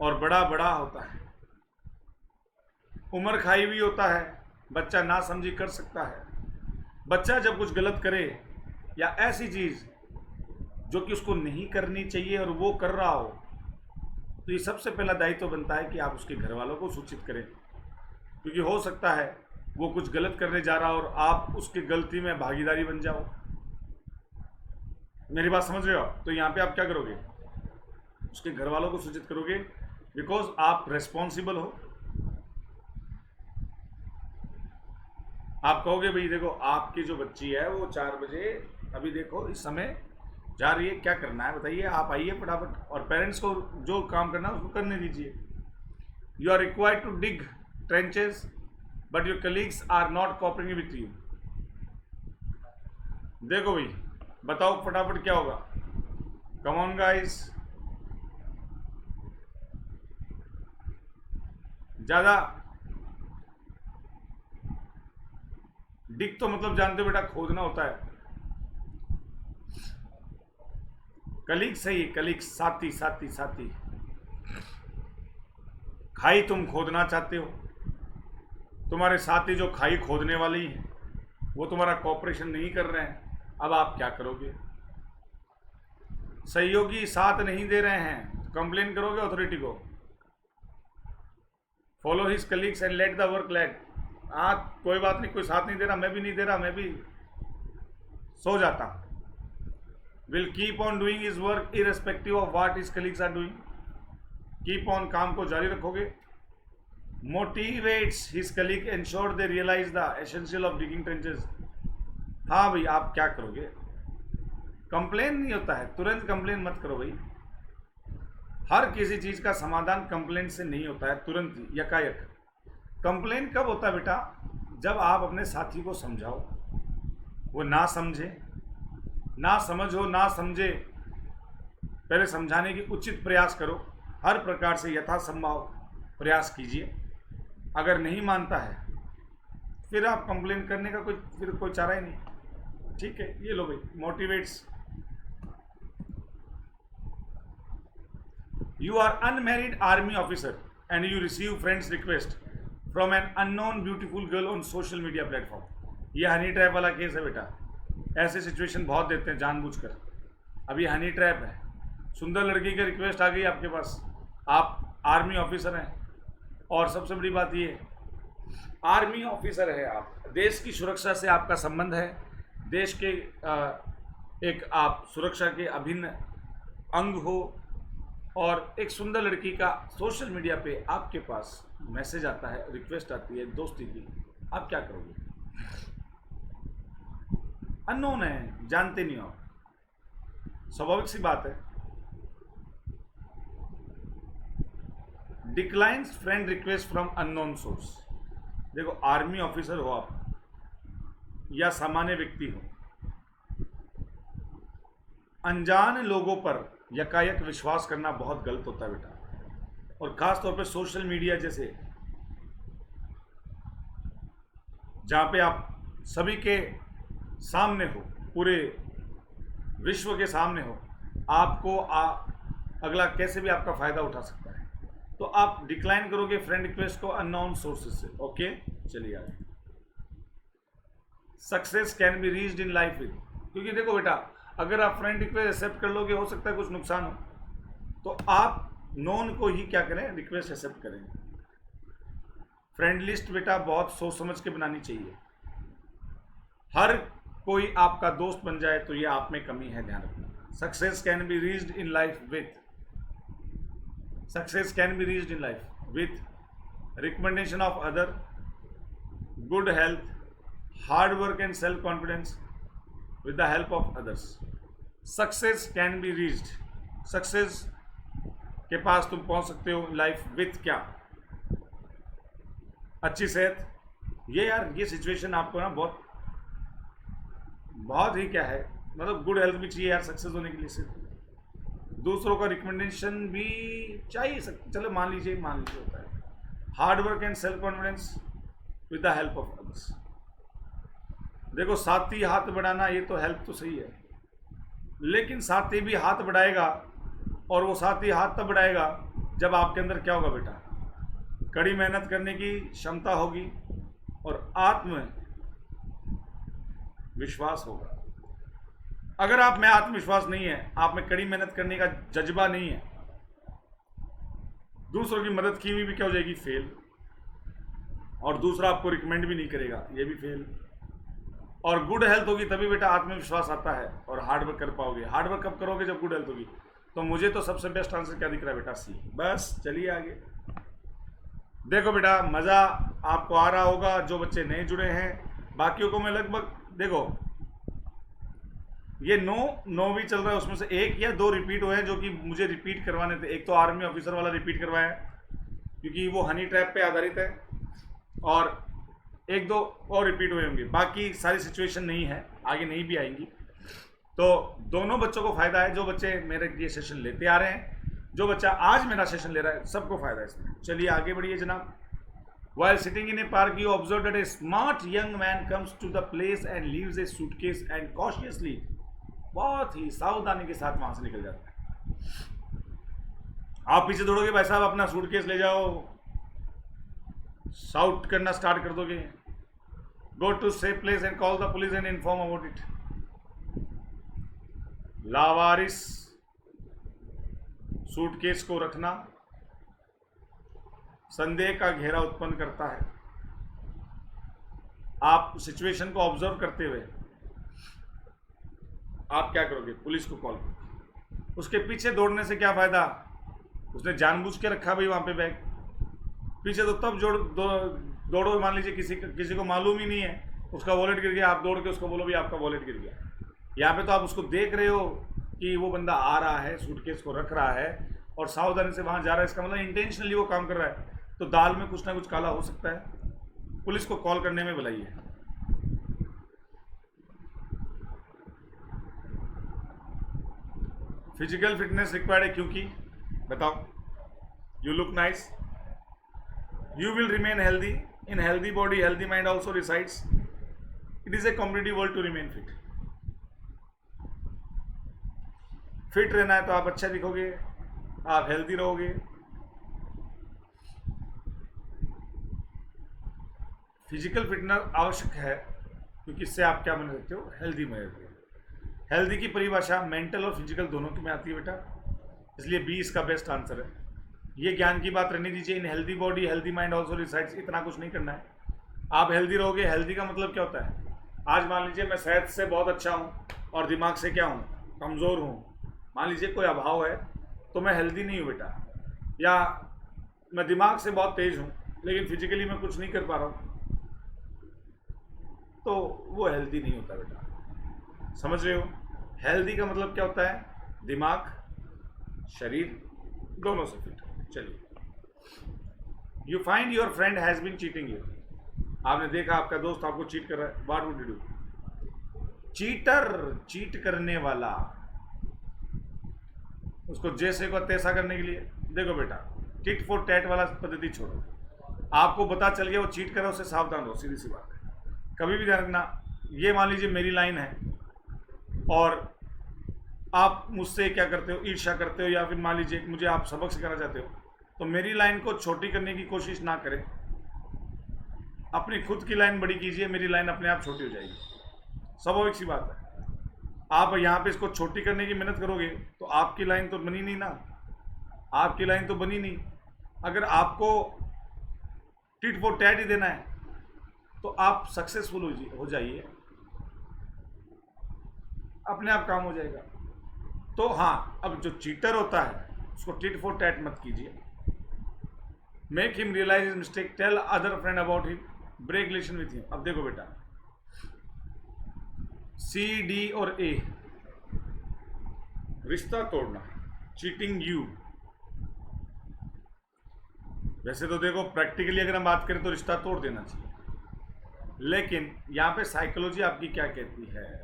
और बड़ा बड़ा होता है, उम्र खाई हुई होता है, बच्चा ना समझी कर सकता है। बच्चा जब कुछ गलत करे या ऐसी चीज जो कि उसको नहीं करनी चाहिए और वो कर रहा हो, तो ये सबसे पहला दायित्व बनता है कि आप उसके घर वालों को सूचित करें, क्योंकि हो सकता है वो कुछ गलत करने जा रहा हो और आप उसकी गलती में भागीदारी बन जाओ। मेरी बात समझ रहे हो? तो यहाँ पे आप क्या करोगे? उसके घर वालों को सूचित करोगे, बिकॉज आप रेस्पॉन्सिबल हो। आप कहोगे भाई देखो आपकी जो बच्ची है वो 4 बजे, अभी देखो इस समय जा रही है, क्या करना है बताइए, आप आइए फटाफट, और पेरेंट्स को जो काम करना है उसको करने दीजिए। You are required to dig trenches but your colleagues are not cooperating with you. देखो भाई, बताओ फटाफट क्या होगा? कम ऑन गाइस, ज्यादा डिग तो मतलब जानते हो बेटा, खोदना होता है। कलीग सही है, कलीग, साथी साथी साथी। खाई तुम खोदना चाहते हो, तुम्हारे साथी जो खाई खोदने वाली हैं वो तुम्हारा कॉपरेशन नहीं कर रहे हैं। अब आप क्या करोगे? सहयोगी साथ नहीं दे रहे हैं, कंप्लेन करोगे अथॉरिटी को। Follow his colleagues and let the work lag. हाँ कोई बात नहीं, कोई साथ नहीं दे रहा, मैं भी नहीं दे रहा, मैं भी सो जाता। Will keep on doing his work irrespective of what his colleagues are doing. Keep on, काम को जारी रखोगे। Motivates his colleague, ensure they realise the essential of digging trenches. हाँ भाई, आप क्या करोगे? कंप्लेन नहीं होता है, तुरंत कंप्लेन मत करो भाई। हर किसी चीज का समाधान कंप्लेन से नहीं होता है, तुरंत ही यकायक। कंप्लेन कब होता है बेटा? जब आप अपने साथी को समझाओ, वो ना समझे, ना समझो ना समझे, पहले समझाने की उचित प्रयास करो। हर प्रकार से यथासंभव प्रयास कीजिए। अगर नहीं मानता है फिर आप कंप्लेन करने का कोई चारा ही नहीं। ठीक है, ये लो भाई, motivates. You are unmarried army officer and you receive friends request from an unknown beautiful girl on social media platform. ये हनी ट्रैप वाला केस है बेटा। ऐसे सिचुएशन बहुत देते हैं जानबूझकर। अब ये हनी ट्रैप है। सुंदर लड़की की रिक्वेस्ट आ गई आपके पास, आप आर्मी ऑफिसर हैं, और सबसे बड़ी बात ये, आर्मी ऑफिसर है आप, देश की सुरक्षा से आपका संबंध है, देश के एक आप सुरक्षा के अभिन्न अंग हो, और एक सुंदर लड़की का सोशल मीडिया पे आपके पास मैसेज आता है, रिक्वेस्ट आती है दोस्ती की। आप क्या करोगे? अननोन है, जानते नहीं हो, स्वाभाविक सी बात है। Declines friend request from unknown source. देखो, आर्मी ऑफिसर हो आप या सामान्य व्यक्ति हो, अनजान लोगों पर यकायक विश्वास करना बहुत गलत होता है बेटा। और खास तौर पे सोशल मीडिया जैसे, जहाँ पे आप सभी के सामने हो, पूरे विश्व के सामने हो, आपको अगला कैसे भी आपका फ़ायदा उठा सकता है, तो आप डिक्लाइन करोगे फ्रेंड रिक्वेस्ट को अननोन सोर्सेज से। ओके, चलिए आगे। Success can be reached in life with, क्योंकि देखो बेटा, अगर आप फ्रेंड रिक्वेस्ट एक्सेप्ट कर लोगे, हो सकता है कुछ नुकसान हो, तो आप नॉन को ही क्या करें, रिक्वेस्ट एक्सेप्ट करें। फ्रेंड लिस्ट बेटा बहुत सोच समझ के बनानी चाहिए। हर कोई आपका दोस्त बन जाए तो ये आप में कमी है, ध्यान रखना। Success can be reached in life with, success can be reached in life with recommendation of other, good health, hard work and self confidence, with the help of others. Success can be reached, success के पास तुम पहुंच सकते हो life with क्या, अच्छी सेहत। ये यार ये सिचुएशन आपको ना बहुत बहुत ही क्या है, मतलब गुड हेल्थ भी चाहिए यार सक्सेस होने के लिए। सिर्फ दूसरों का रिकमेंडेशन भी चाहिए, चलो मान लीजिए होता है। Hard work and self confidence with the help of others. देखो, साथी हाथ बढ़ाना, ये तो हेल्प तो सही है, लेकिन साथी भी हाथ बढ़ाएगा, और वो साथी हाथ तब बढ़ाएगा जब आपके अंदर क्या होगा बेटा, कड़ी मेहनत करने की क्षमता होगी और आत्म विश्वास होगा। अगर आप में आत्मविश्वास नहीं है, आप में कड़ी मेहनत करने का जज्बा नहीं है, दूसरों की मदद की हुई भी क्या हो जाएगी, फेल। और दूसरा आपको रिकमेंड भी नहीं करेगा, ये भी फेल। और गुड हेल्थ होगी तभी बेटा आत्मविश्वास आता है और हार्ड वर्क कर पाओगे। हार्ड वर्क कब करोगे, जब गुड हेल्थ होगी। तो मुझे तो सबसे बेस्ट आंसर क्या दिख रहा है बेटा, सी। बस चलिए आगे। देखो बेटा, मज़ा आपको आ रहा होगा जो बच्चे नए जुड़े हैं। बाकियों को मैं लगभग, देखो ये नो भी चल रहा है, उसमें से 1 या 2 रिपीट हुए हैं जो कि मुझे रिपीट करवाने थे। एक तो आर्मी ऑफिसर वाला रिपीट करवाया क्योंकि वो हनी ट्रैप पे आधारित है, और 1-2 और रिपीट हुए होंगे। बाकी सारी सिचुएशन नहीं है, आगे नहीं भी आएंगी। तो दोनों बच्चों को फायदा है, जो बच्चे मेरे ये सेशन लेते आ रहे हैं, जो बच्चा आज मेरा सेशन ले रहा है, सबको फायदा है इसमें। चलिए आगे बढ़िए जनाब। While sitting in a park, you observe that a smart young man comes to the place and leaves a suitcase and cautiously, बहुत ही सावधानी के साथ वहां से निकल जाता है। आप पीछे दौड़ोगे, भाई साहब अपना सूटकेस ले जाओ, शाउट करना स्टार्ट कर दोगे, go to safe place and call the police and inform about it. लावारिस सूटकेस को रखना संदेह का घेरा उत्पन्न करता है। आप सिचुएशन को ऑब्जर्व करते हुए आप क्या करोगे, पुलिस को कॉल करोगे। उसके पीछे दौड़ने से क्या फायदा, उसने जानबूझ के रखा भाई वहां पे बैग। पीछे तो तब दौड़ो, मान लीजिए किसी को मालूम ही नहीं है, उसका वॉलेट गिर गया, आप दौड़ के उसको बोलो भी आपका वॉलेट गिर गया। यहाँ पे तो आप उसको देख रहे हो कि वो बंदा आ रहा है, सूटकेस को रख रहा है और सावधानी से वहां जा रहा है, इसका मतलब इंटेंशनली वो काम कर रहा है। तो दाल में कुछ ना कुछ काला हो सकता है। पुलिस को कॉल करने में भलाई है। फिजिकल फिटनेस रिक्वायर्ड है, क्योंकि बताओ, you look nice, you will remain healthy. In healthy body, healthy mind also resides. It is a competitive world to remain fit. Fit रहना है तो आप अच्छा दिखोगे, आप हेल्दी रहोगे। फिजिकल फिटनेस आवश्यक है क्योंकि इससे आप क्या बन सकते हो, हेल्दी बन सकते हो। हेल्दी की परिभाषा मेंटल और फिजिकल दोनों की में आती है बेटा, इसलिए बी इसका बेस्ट आंसर है। ये ज्ञान की बात रहने दीजिए। इन healthy body healthy mind also resides, इतना कुछ नहीं करना है। आप हेल्दी रहोगे। हेल्दी का मतलब क्या होता है, आज मान लीजिए मैं सेहत से बहुत अच्छा हूँ और दिमाग से क्या हूँ, कमज़ोर हूँ। मान लीजिए कोई अभाव है तो मैं हेल्दी नहीं हूँ बेटा, या मैं दिमाग से बहुत तेज़ हूँ लेकिन फिजिकली मैं कुछ नहीं कर पा रहा हूँ, तो वो हेल्दी नहीं होता बेटा। समझ रहे हो? हेल्दी का मतलब क्या होता है, दिमाग शरीर दोनों से फिट। चलिए, you find your friend has been cheating you, आपने देखा आपका दोस्त आपको चीट कर रहा है। What would you do? Cheater, cheat करने वाला, उसको जैसे को तैसा करने के लिए, देखो बेटा, टिट फॉर टैट वाला पद्धति छोड़ो। आपको पता चल गया वो चीट कर रहा है, उससे सावधान रहो, सीधी सी बात है। कभी भी ध्यान रखना, ये मान लीजिए मेरी लाइन है और आप मुझसे क्या करते हो, ईर्ष्या करते हो, या फिर मान लीजिए मुझे आप सबक सिखाना चाहते हो, तो मेरी लाइन को छोटी करने की कोशिश ना करें, अपनी खुद की लाइन बड़ी कीजिए, मेरी लाइन अपने आप छोटी हो जाएगी। स्वाभाविक सी बात है। आप यहाँ पे इसको छोटी करने की मेहनत करोगे तो आपकी लाइन तो बनी नहीं ना, आपकी लाइन तो बनी नहीं। अगर आपको टिट फॉर टैट ही देना है तो आप सक्सेसफुल हो जाइए, अपने आप काम हो जाएगा। तो हाँ, अब जो चीटर होता है उसको टिट फॉर टैट मत कीजिए। Make him realise his mistake, tell other friend about him, break relation with him. अब देखो बेटा, सी, डी और ए, रिश्ता तोड़ना, चीटिंग यू। वैसे तो देखो प्रैक्टिकली अगर हम बात करें तो रिश्ता तोड़ देना चाहिए, लेकिन यहाँ पे साइकोलॉजी आपकी क्या कहती है?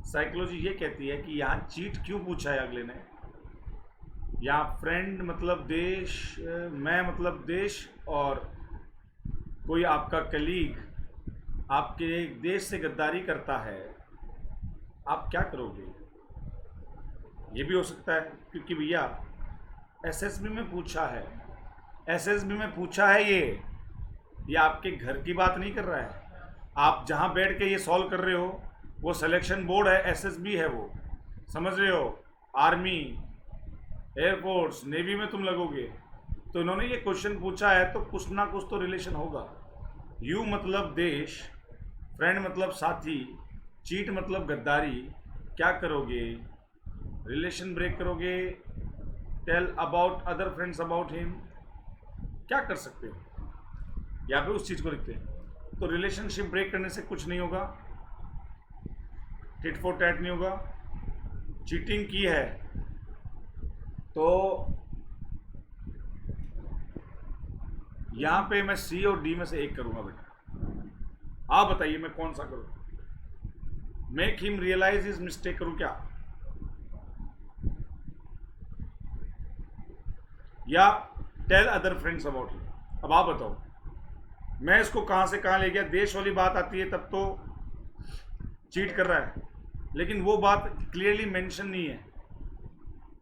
साइकोलॉजी ये कहती है कि यहाँ चीट क्यों पूछा है अगले ने। यहाँ फ्रेंड मतलब देश, मैं मतलब देश, और कोई आपका कलीग आपके देश से गद्दारी करता है, आप क्या करोगे? ये भी हो सकता है, क्योंकि भैया एसएसबी में पूछा है, एसएसबी में पूछा है। ये आपके घर की बात नहीं कर रहा है। आप जहाँ बैठ के ये सॉल्व कर रहे हो वो सिलेक्शन बोर्ड है, एसएसबी है वो, समझ रहे हो? आर्मी, एयरफोर्स, नेवी में तुम लगोगे, तो इन्होंने ये क्वेश्चन पूछा है तो कुछ ना कुछ तो रिलेशन होगा। यू मतलब देश, फ्रेंड मतलब साथी, चीट मतलब गद्दारी। क्या करोगे? रिलेशन ब्रेक करोगे? Tell about other friends about him. क्या कर सकते हो? या फिर उस चीज़ को लिखते हैं। तो रिलेशनशिप ब्रेक करने से कुछ नहीं होगा, टिट फॉर टैट नहीं होगा। चीटिंग की है तो यहां पे मैं सी और डी में से एक करूंगा बेटा। आप बताइए मैं कौन सा करूं? Make him realise his mistake करूं क्या, या tell other friends about him? अब आप बताओ, मैं इसको कहां से कहां ले गया। देश वाली बात आती है तब तो चीट कर रहा है, लेकिन वो बात क्लियरली मेंशन नहीं है।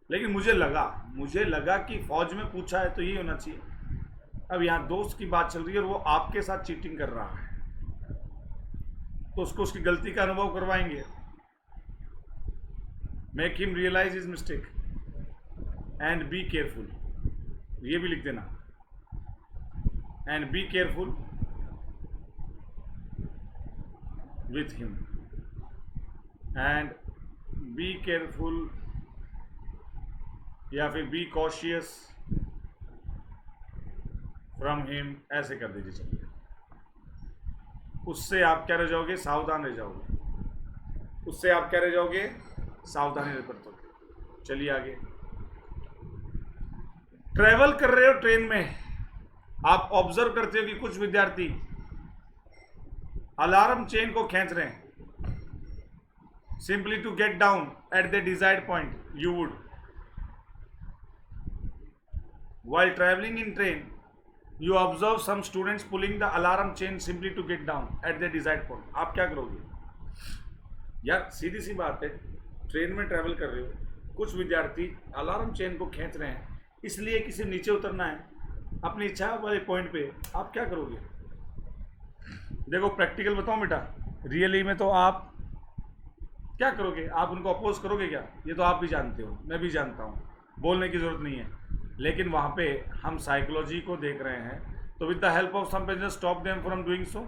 लेकिन मुझे लगा कि फौज में पूछा है तो ये होना चाहिए। अब यहाँ दोस्त की बात चल रही है और वो आपके साथ चीटिंग कर रहा है, तो उसको उसकी गलती का अनुभव करवाएंगे। Make him realise his mistake and be careful, ये भी लिख देना, and be careful with him, and be careful, या फिर बी कॉशियस फ्रॉम हिम, ऐसे कर दीजिए। चलिए, उससे आप क्या रह जाओगे? सावधान रह जाओगे। उससे आप क्या रह जाओगे? सावधानी बरतोगे। चलिए आगे। ट्रेवल कर रहे हो ट्रेन में, आप ऑब्जर्व करते हो कि कुछ विद्यार्थी अलार्म चेन को खींच रहे हैं, simply to get down at the desired point you would. While traveling in train, you observe some students pulling the alarm chain simply to get down at the desired point. आप क्या करोगे? यार सीधी सी बात है, ट्रेन में travel कर रहे हो, कुछ विद्यार्थी अलार्म चेन को खींच रहे हैं, इसलिए किसी नीचे उतरना है अपनी इच्छा वाले पॉइंट पे, आप क्या करोगे? देखो प्रैक्टिकल बताओ बेटा, रियली में तो आप क्या करोगे? आप उनको अपोज करोगे क्या? ये तो आप भी जानते हो, मैं भी जानता हूँ, बोलने की जरूरत नहीं है। लेकिन वहाँ पे हम साइकोलॉजी को देख रहे हैं, तो with the help of some passengers stop them from doing so,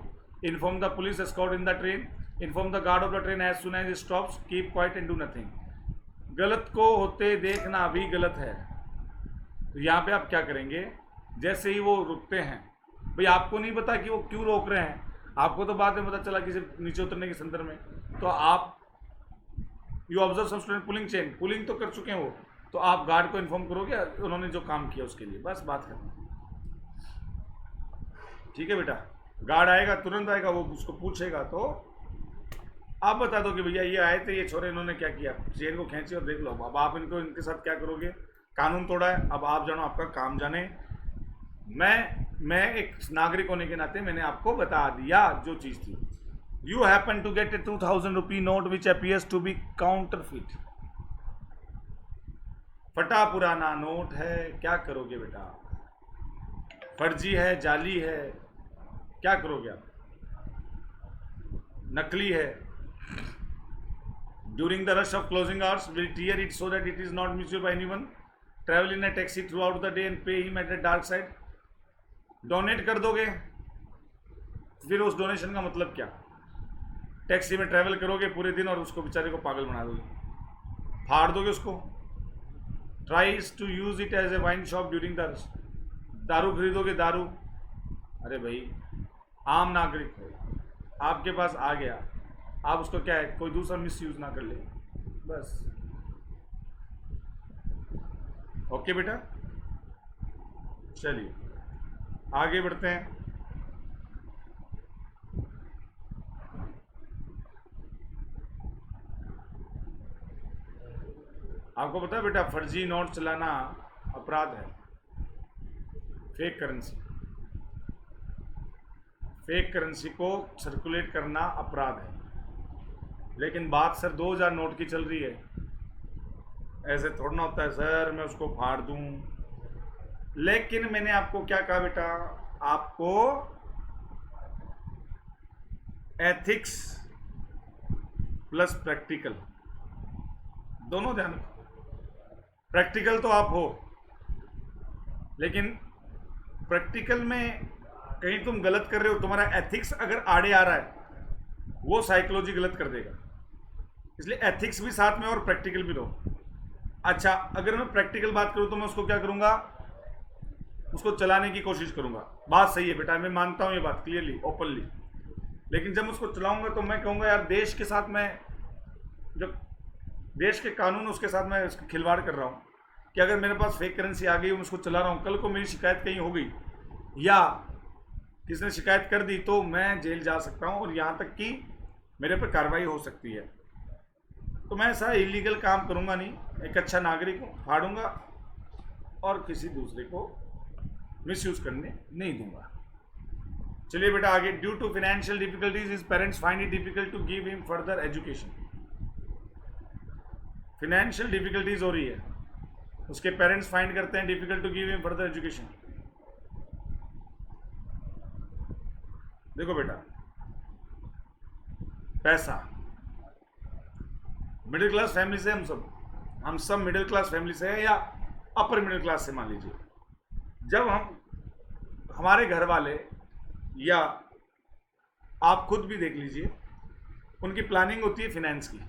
inform the police escort in the train, inform the guard of the train as soon as it stops, keep quiet and do nothing. गलत को होते देखना भी गलत है। तो यहाँ पे आप क्या करेंगे? जैसे ही वो रुकते हैं, भाई आपको नहीं पता कि वो क्यों रोक रहे हैं, आपको तो बाद में पता चला किसी नीचे उतरने के संदर्भ में, तो आप you observe some student pulling chain, pulling तो कर चुके हैं वो, तो आप गार्ड को इन्फॉर्म करोगे उन्होंने जो काम किया उसके लिए, बस बात खत्म। ठीक है बेटा, गार्ड आएगा, तुरंत आएगा, वो उसको पूछेगा तो आप बता दो कि भैया ये आए थे, ये छोरे, इन्होंने क्या किया, चेन को खींची और देख लो। अब आप इनके साथ क्या करोगे? कानून तोड़ा है, अब आप जानो, आपका काम जाने। मैं एक नागरिक होने के नाते मैंने आपको बता दिया जो चीज़ थी। You happen to get a 2000 rupee note which appears to be counterfeit, फटा पुराना नोट है, क्या करोगे बेटा? फर्जी है, जाली है, क्या करोगे आप? नकली है। During the rush of closing hours will tear it so that it is not misused by anyone. Travel in a taxi throughout the day and pay him at the dark side. Donate कर दोगे, फिर उस donation का मतलब क्या? Taxi में travel करोगे पूरे दिन और उसको बेचारे को पागल बना दोगे, फाड़ दोगे उसको। Tries to use it as a wine shop during the rush. दारू खरीदोगे, दारू, अरे भाई आम नागरिक है, आपके पास आ गया, आप उसको क्या है, कोई दूसरा मिस यूज ना कर ले, बस। ओके बेटा, चलिए आगे बढ़ते हैं। आपको पता है बेटा, फर्जी नोट चलाना अपराध है। फेक करेंसी को सर्कुलेट करना अपराध है। लेकिन बात सर 2000 नोट की चल रही है, ऐसे थोड़ा ना होता है सर मैं उसको फाड़ दूं। लेकिन मैंने आपको क्या कहा बेटा, आपको एथिक्स प्लस प्रैक्टिकल दोनों ध्यान रखो। प्रैक्टिकल तो आप हो, लेकिन प्रैक्टिकल में कहीं तुम गलत कर रहे हो, तुम्हारा एथिक्स अगर आड़े आ रहा है वो साइकोलॉजी गलत कर देगा। इसलिए एथिक्स भी साथ में और प्रैक्टिकल भी रहो। अच्छा, अगर मैं प्रैक्टिकल बात करूं तो मैं उसको क्या करूंगा, उसको चलाने की कोशिश करूंगा। बात सही है बेटा, मैं मानता हूं ये बात क्लियरली ओपनली। लेकिन जब मैं उसको चलाऊंगा तो मैं कहूंगा यार देश के साथ मैं, जब देश के कानून उसके साथ मैं खिलवाड़ कर रहा हूँ कि अगर मेरे पास फेक करेंसी आ गई, मैं उसको चला रहा हूँ, कल को मेरी शिकायत कहीं हो गई या किसी ने शिकायत कर दी तो मैं जेल जा सकता हूँ और यहाँ तक कि मेरे पर कार्रवाई हो सकती है। तो मैं ऐसा इलीगल काम करूँगा नहीं, एक अच्छा नागरिक हूँ, फाड़ूंगा और किसी दूसरे को मिसयूज करने नहीं दूंगा। चलिए बेटा आगे। Due to financial difficulties his parents find it difficult to give him further education. Financial difficulties हो रही है, उसके पेरेंट्स फाइंड करते हैं difficult to give him further education. देखो बेटा, पैसा, मिडिल क्लास फैमिली से हम सब मिडिल क्लास फैमिली से है या अपर मिडिल क्लास से मान लीजिए। जब हमारे घर वाले या आप खुद भी देख लीजिए, उनकी प्लानिंग होती है फिनेंस की,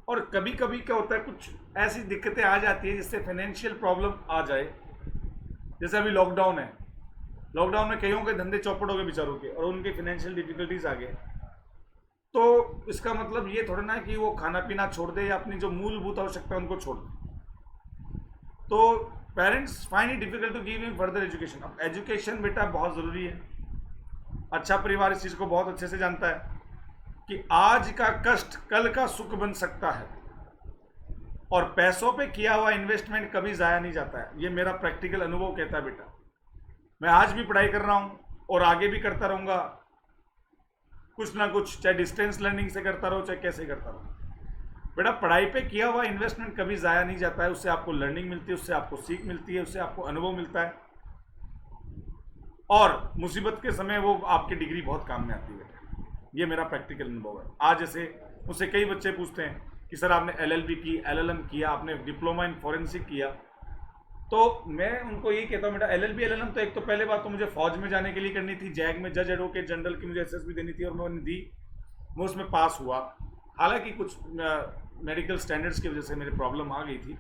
और कभी कभी क्या होता है कुछ ऐसी दिक्कतें आ जाती है जिससे फाइनेंशियल प्रॉब्लम आ जाए। जैसे अभी लॉकडाउन है, लॉकडाउन में कईयों के धंधे चौपट हो गए बेचारों के और उनके फाइनेंशियल डिफिकल्टीज आ गए। तो इसका मतलब ये थोड़ा ना कि वो खाना पीना छोड़ दे या अपनी जो मूलभूत आवश्यकता है उनको छोड़ दे। तो parents find it difficult to give him further education. अब एजुकेशन बेटा बहुत ज़रूरी है। अच्छा परिवार इस चीज़ को बहुत अच्छे से जानता है कि आज का कष्ट कल का सुख बन सकता है और पैसों पे किया हुआ इन्वेस्टमेंट कभी ज़ाया नहीं जाता है। ये मेरा प्रैक्टिकल अनुभव कहता है बेटा। मैं आज भी पढ़ाई कर रहा हूँ और आगे भी करता रहूँगा, कुछ ना कुछ, चाहे डिस्टेंस लर्निंग से करता रहो चाहे कैसे करता रहो। बेटा पढ़ाई पे किया हुआ इन्वेस्टमेंट कभी ज़ाया नहीं जाता है। उससे आपको लर्निंग मिलती है, उससे आपको सीख मिलती है, उससे आपको अनुभव मिलता है और मुसीबत के समय वो आपकी डिग्री बहुत काम में आती है। ये मेरा प्रैक्टिकल अनुभव है। आज जैसे मुझसे कई बच्चे पूछते हैं कि सर आपने LLB की, LLM किया, आपने डिप्लोमा इन फॉरेंसिक किया, तो मैं उनको यही कहता हूँ बेटा LLB LLM तो एक तो पहले बात तो मुझे फौज में जाने के लिए करनी थी, जैग में जज एडवोकेट जनरल की मुझे SSB देनी थी और मैंने दी, मैं उसमें पास हुआ। हालांकि कुछ मेडिकल स्टैंडर्ड्स की वजह से मेरी प्रॉब्लम आ गई थी,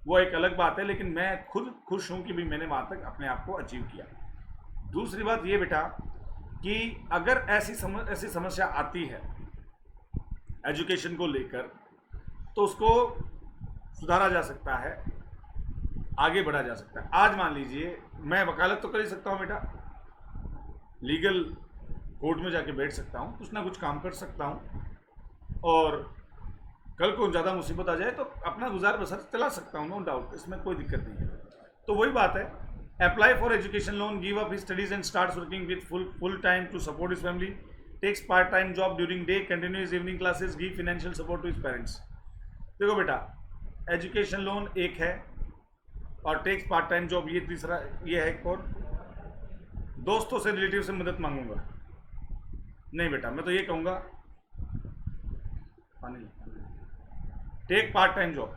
वो एक अलग बात है, लेकिन मैं खुद खुश हूँ कि भी मैंने वहाँ तक अपने आप को अचीव किया। दूसरी बात ये बेटा कि अगर ऐसी समस्या आती है एजुकेशन को लेकर तो उसको सुधारा जा सकता है, आगे बढ़ा जा सकता है। आज मान लीजिए मैं वकालत तो कर ही सकता हूँ बेटा, लीगल कोर्ट में जाके बैठ सकता हूँ, कुछ ना कुछ काम कर सकता हूँ और कल को ज़्यादा मुसीबत आ जाए तो अपना गुजार बसर चला सकता हूँ, नो डाउट, इसमें कोई दिक्कत नहीं है। तो वही बात है, apply for education loan, give up his studies and starts working with full time to support his family, takes part time job during day, continue his evening classes, give financial support to his parents. देखो बेटा education loan एक है, और takes part time job, ये तीसरा ये है। और दोस्तों से, रिलेटिव से मदद मांगूंगा नहीं बेटा, मैं तो ये कहूँगा पानी take part time job,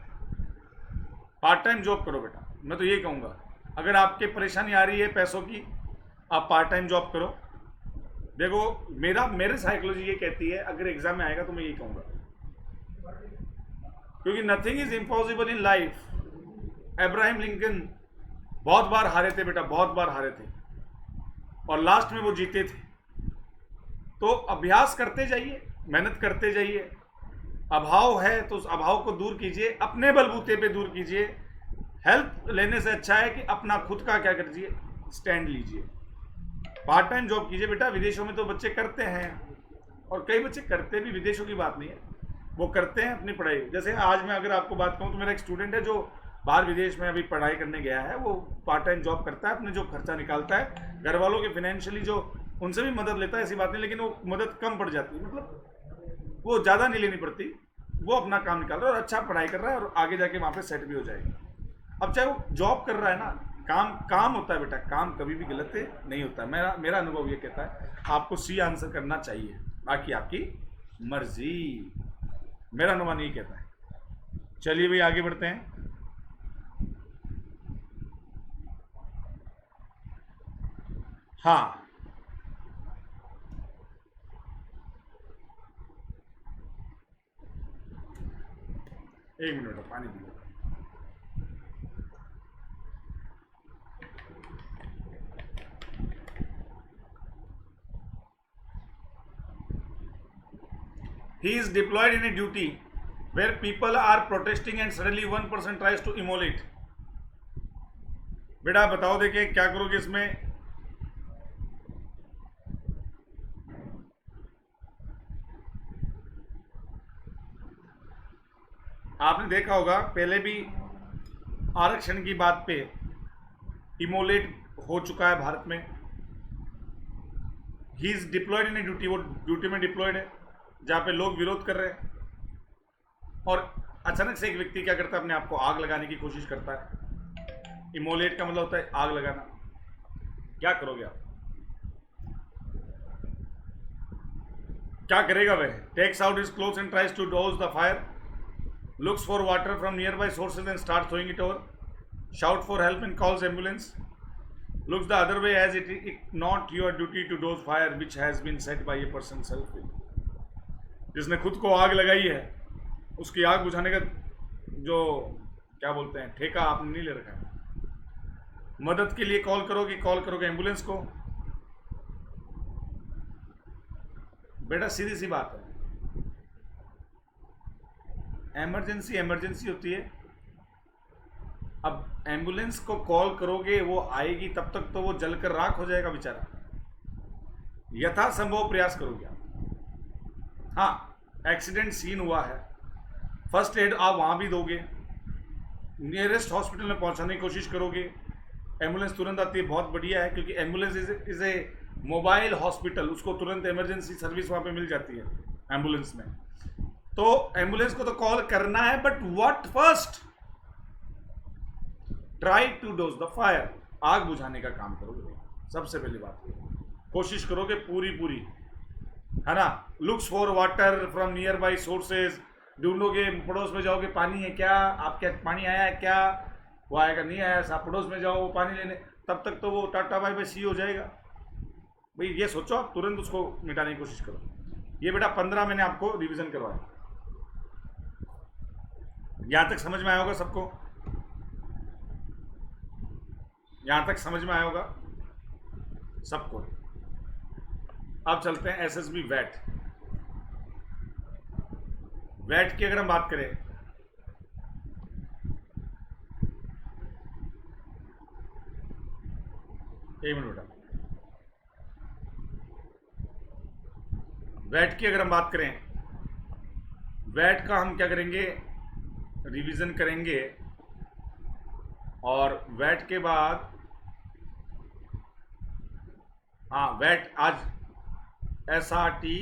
part time job करो बेटा। मैं तो ये कहूँगा अगर आपके परेशानी आ रही है पैसों की, आप पार्ट टाइम जॉब करो। देखो मेरी साइकोलॉजी ये कहती है, अगर एग्जाम में आएगा तो मैं ये कहूँगा, क्योंकि nothing is impossible in life. Abraham Lincoln बहुत बार हारे थे बेटा, बहुत बार हारे थे, और लास्ट में वो जीते थे। तो अभ्यास करते जाइए, मेहनत करते जाइए। अभाव है तो उस अभाव को दूर कीजिए, अपने बलबूते पे दूर कीजिए। हेल्प लेने से अच्छा है कि अपना खुद का क्या कीजिए, स्टैंड लीजिए। पार्ट टाइम जॉब कीजिए बेटा। विदेशों में तो बच्चे करते हैं, और कई बच्चे करते भी, विदेशों की बात नहीं है, वो करते हैं अपनी पढ़ाई। जैसे आज मैं अगर आपको बात कहूँ तो मेरा एक स्टूडेंट है जो बाहर विदेश में अभी पढ़ाई करने गया है, वो पार्ट टाइम जॉब करता है, अपने जो खर्चा निकालता है, घर वालों के फाइनेंशियली जो उनसे भी मदद लेता है, ऐसी बात नहीं, लेकिन वो मदद कम पड़ जाती है, मतलब वो ज़्यादा नहीं लेनी पड़ती। वो अपना काम निकाल रहा है और अच्छा पढ़ाई कर रहा है, और आगे जाके वहाँ पे सेट भी हो जाएगा। अब चाहे वो जॉब कर रहा है ना, काम होता है बेटा, काम कभी भी गलत नहीं होता है। मेरा अनुभव ये कहता है आपको सी आंसर करना चाहिए, बाकी आपकी मर्जी। मेरा अनुमान यही कहता है। चलिए भाई आगे बढ़ते हैं। हाँ, एक मिनट पानी P low. He is deployed in a duty where people are protesting and suddenly one person tries to immolate. बेटा बताओ, देखिए क्या करोगे इसमें। आपने देखा होगा पहले भी आरक्षण की बात पे इमोलेट हो चुका है भारत में। He is deployed in a duty, वो ड्यूटी में डिप्लॉयड है जहां पे लोग विरोध कर रहे हैं, और अचानक से एक व्यक्ति क्या करता है, अपने आप को आग लगाने की कोशिश करता है। इमोलेट का मतलब होता है आग लगाना। क्या करोगे आप, क्या करेगा वह? Takes out his clothes and tries to douse the fire, looks for water from nearby sources and starts throwing it over, shout for help and calls ambulance, looks the other way as it not your duty to douse fire which has been set by a person self. जिसने खुद को आग लगाई है, उसकी आग बुझाने का जो क्या बोलते हैं ठेका आपने नहीं ले रखा है। मदद के लिए कॉल करोगे एम्बुलेंस को। बेटा सीधी सी बात है, इमरजेंसी होती है। अब एम्बुलेंस को कॉल करोगे, वो आएगी, तब तक तो वो जलकर राख हो जाएगा बेचारा। यथासंभव प्रयास करोगे आप। हाँ, एक्सीडेंट सीन हुआ है, फर्स्ट एड आप वहां भी दोगे, नियरेस्ट हॉस्पिटल में पहुंचाने की कोशिश करोगे। एम्बुलेंस तुरंत आती है, बहुत बढ़िया है, क्योंकि ambulance is a mobile hospital, उसको तुरंत इमरजेंसी सर्विस वहां पे मिल जाती है एम्बुलेंस में। तो एम्बुलेंस को तो कॉल करना है, but what first, try to douse the fire, आग बुझाने का काम करोगे। सबसे पहली बात कोशिश करोगे पूरी, है ना। Looks for water from nearby sources, ढूंढोगे, पड़ोस में जाओगे, पानी है क्या, आपके पानी आया है क्या, वो आएगा, नहीं आया, आप पड़ोस में जाओ वो पानी लेने, तब तक तो वो टाटा बाय बाय सी हो जाएगा। भाई ये सोचो, आप तुरंत उसको मिटाने की कोशिश करो। ये बेटा 15 मैंने आपको रिवीजन करवाया। यहां तक समझ में आया होगा सबको, यहां तक समझ में आया होगा सबको। अब चलते हैं एसएसबी वैट। वैट की अगर हम बात करें, एक मिनट बेटा, वैट की अगर हम बात करें, वैट का हम क्या करेंगे, रिवीजन करेंगे, और वैट के बाद हाँ वैट आज एसआरटी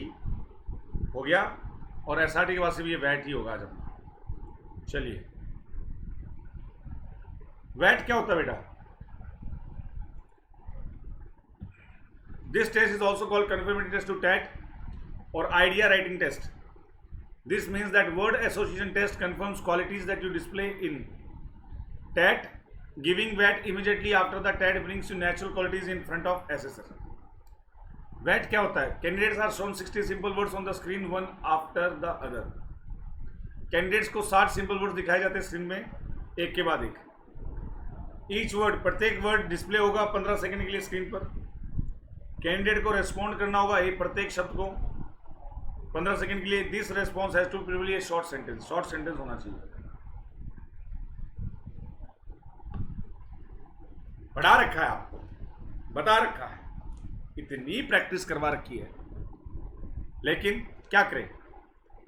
हो गया, और एसआरटी के बाद से भी ये वैट ही होगा आज हम। चलिए वैट क्या होता है बेटा? This test is also called confirmatory test to TAT और idea writing test. This means that word association test confirms qualities that you display in TAT. Giving WAT immediately after the TAT brings you natural qualities in front of assessor. WAT क्या होता है? Candidates are shown 60 simple words on the screen one after the other. Candidates को 60 simple words दिखाए जाते हैं screen में एक के बाद एक. Each word, प्रत्येक वर्ड डिस्प्ले होगा 15 सेकंड के लिए स्क्रीन पर. कैंडिडेट को रेस्पॉन्ड करना होगा ये प्रत्येक शब्द को 15 सेकंड के लिए. This response has to privily a short sentence. Short sentence होना चाहिए. पढ़ा रखा है आपको, बता रखा है, इतनी प्रैक्टिस करवा रखी है, लेकिन क्या करें.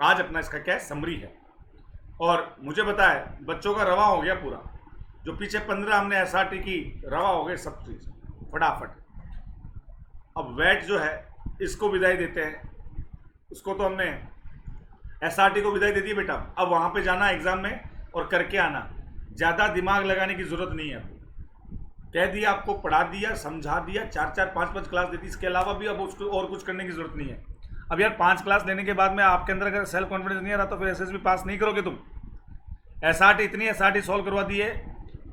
आज अपना इसका क्या है, समरी है. और मुझे पता है बच्चों का रवा हो गया पूरा. जो पीछे 15 हमने एसआरटी की रवा हो गए सब चीज फटाफट. अब वैट जो है इसको विदाई देते हैं. उसको तो हमने एसआरटी को विदाई दे दी बेटा. अब वहां पे जाना एग्जाम में और करके आना. ज़्यादा दिमाग लगाने की जरूरत नहीं है. कह दिया आपको, पढ़ा दिया, समझा दिया, 4-4, 5-5 क्लास देती. इसके अलावा भी अब उसको और कुछ करने की जरूरत नहीं है. अब यार 5 क्लास लेने के बाद में आपके अंदर अगर सेल्फ कॉन्फिडेंस नहीं आ रहा तो फिर एसएसबी पास नहीं करोगे तुम. एसआरटी इतनी एसआरटी सॉल्व करवा दी है,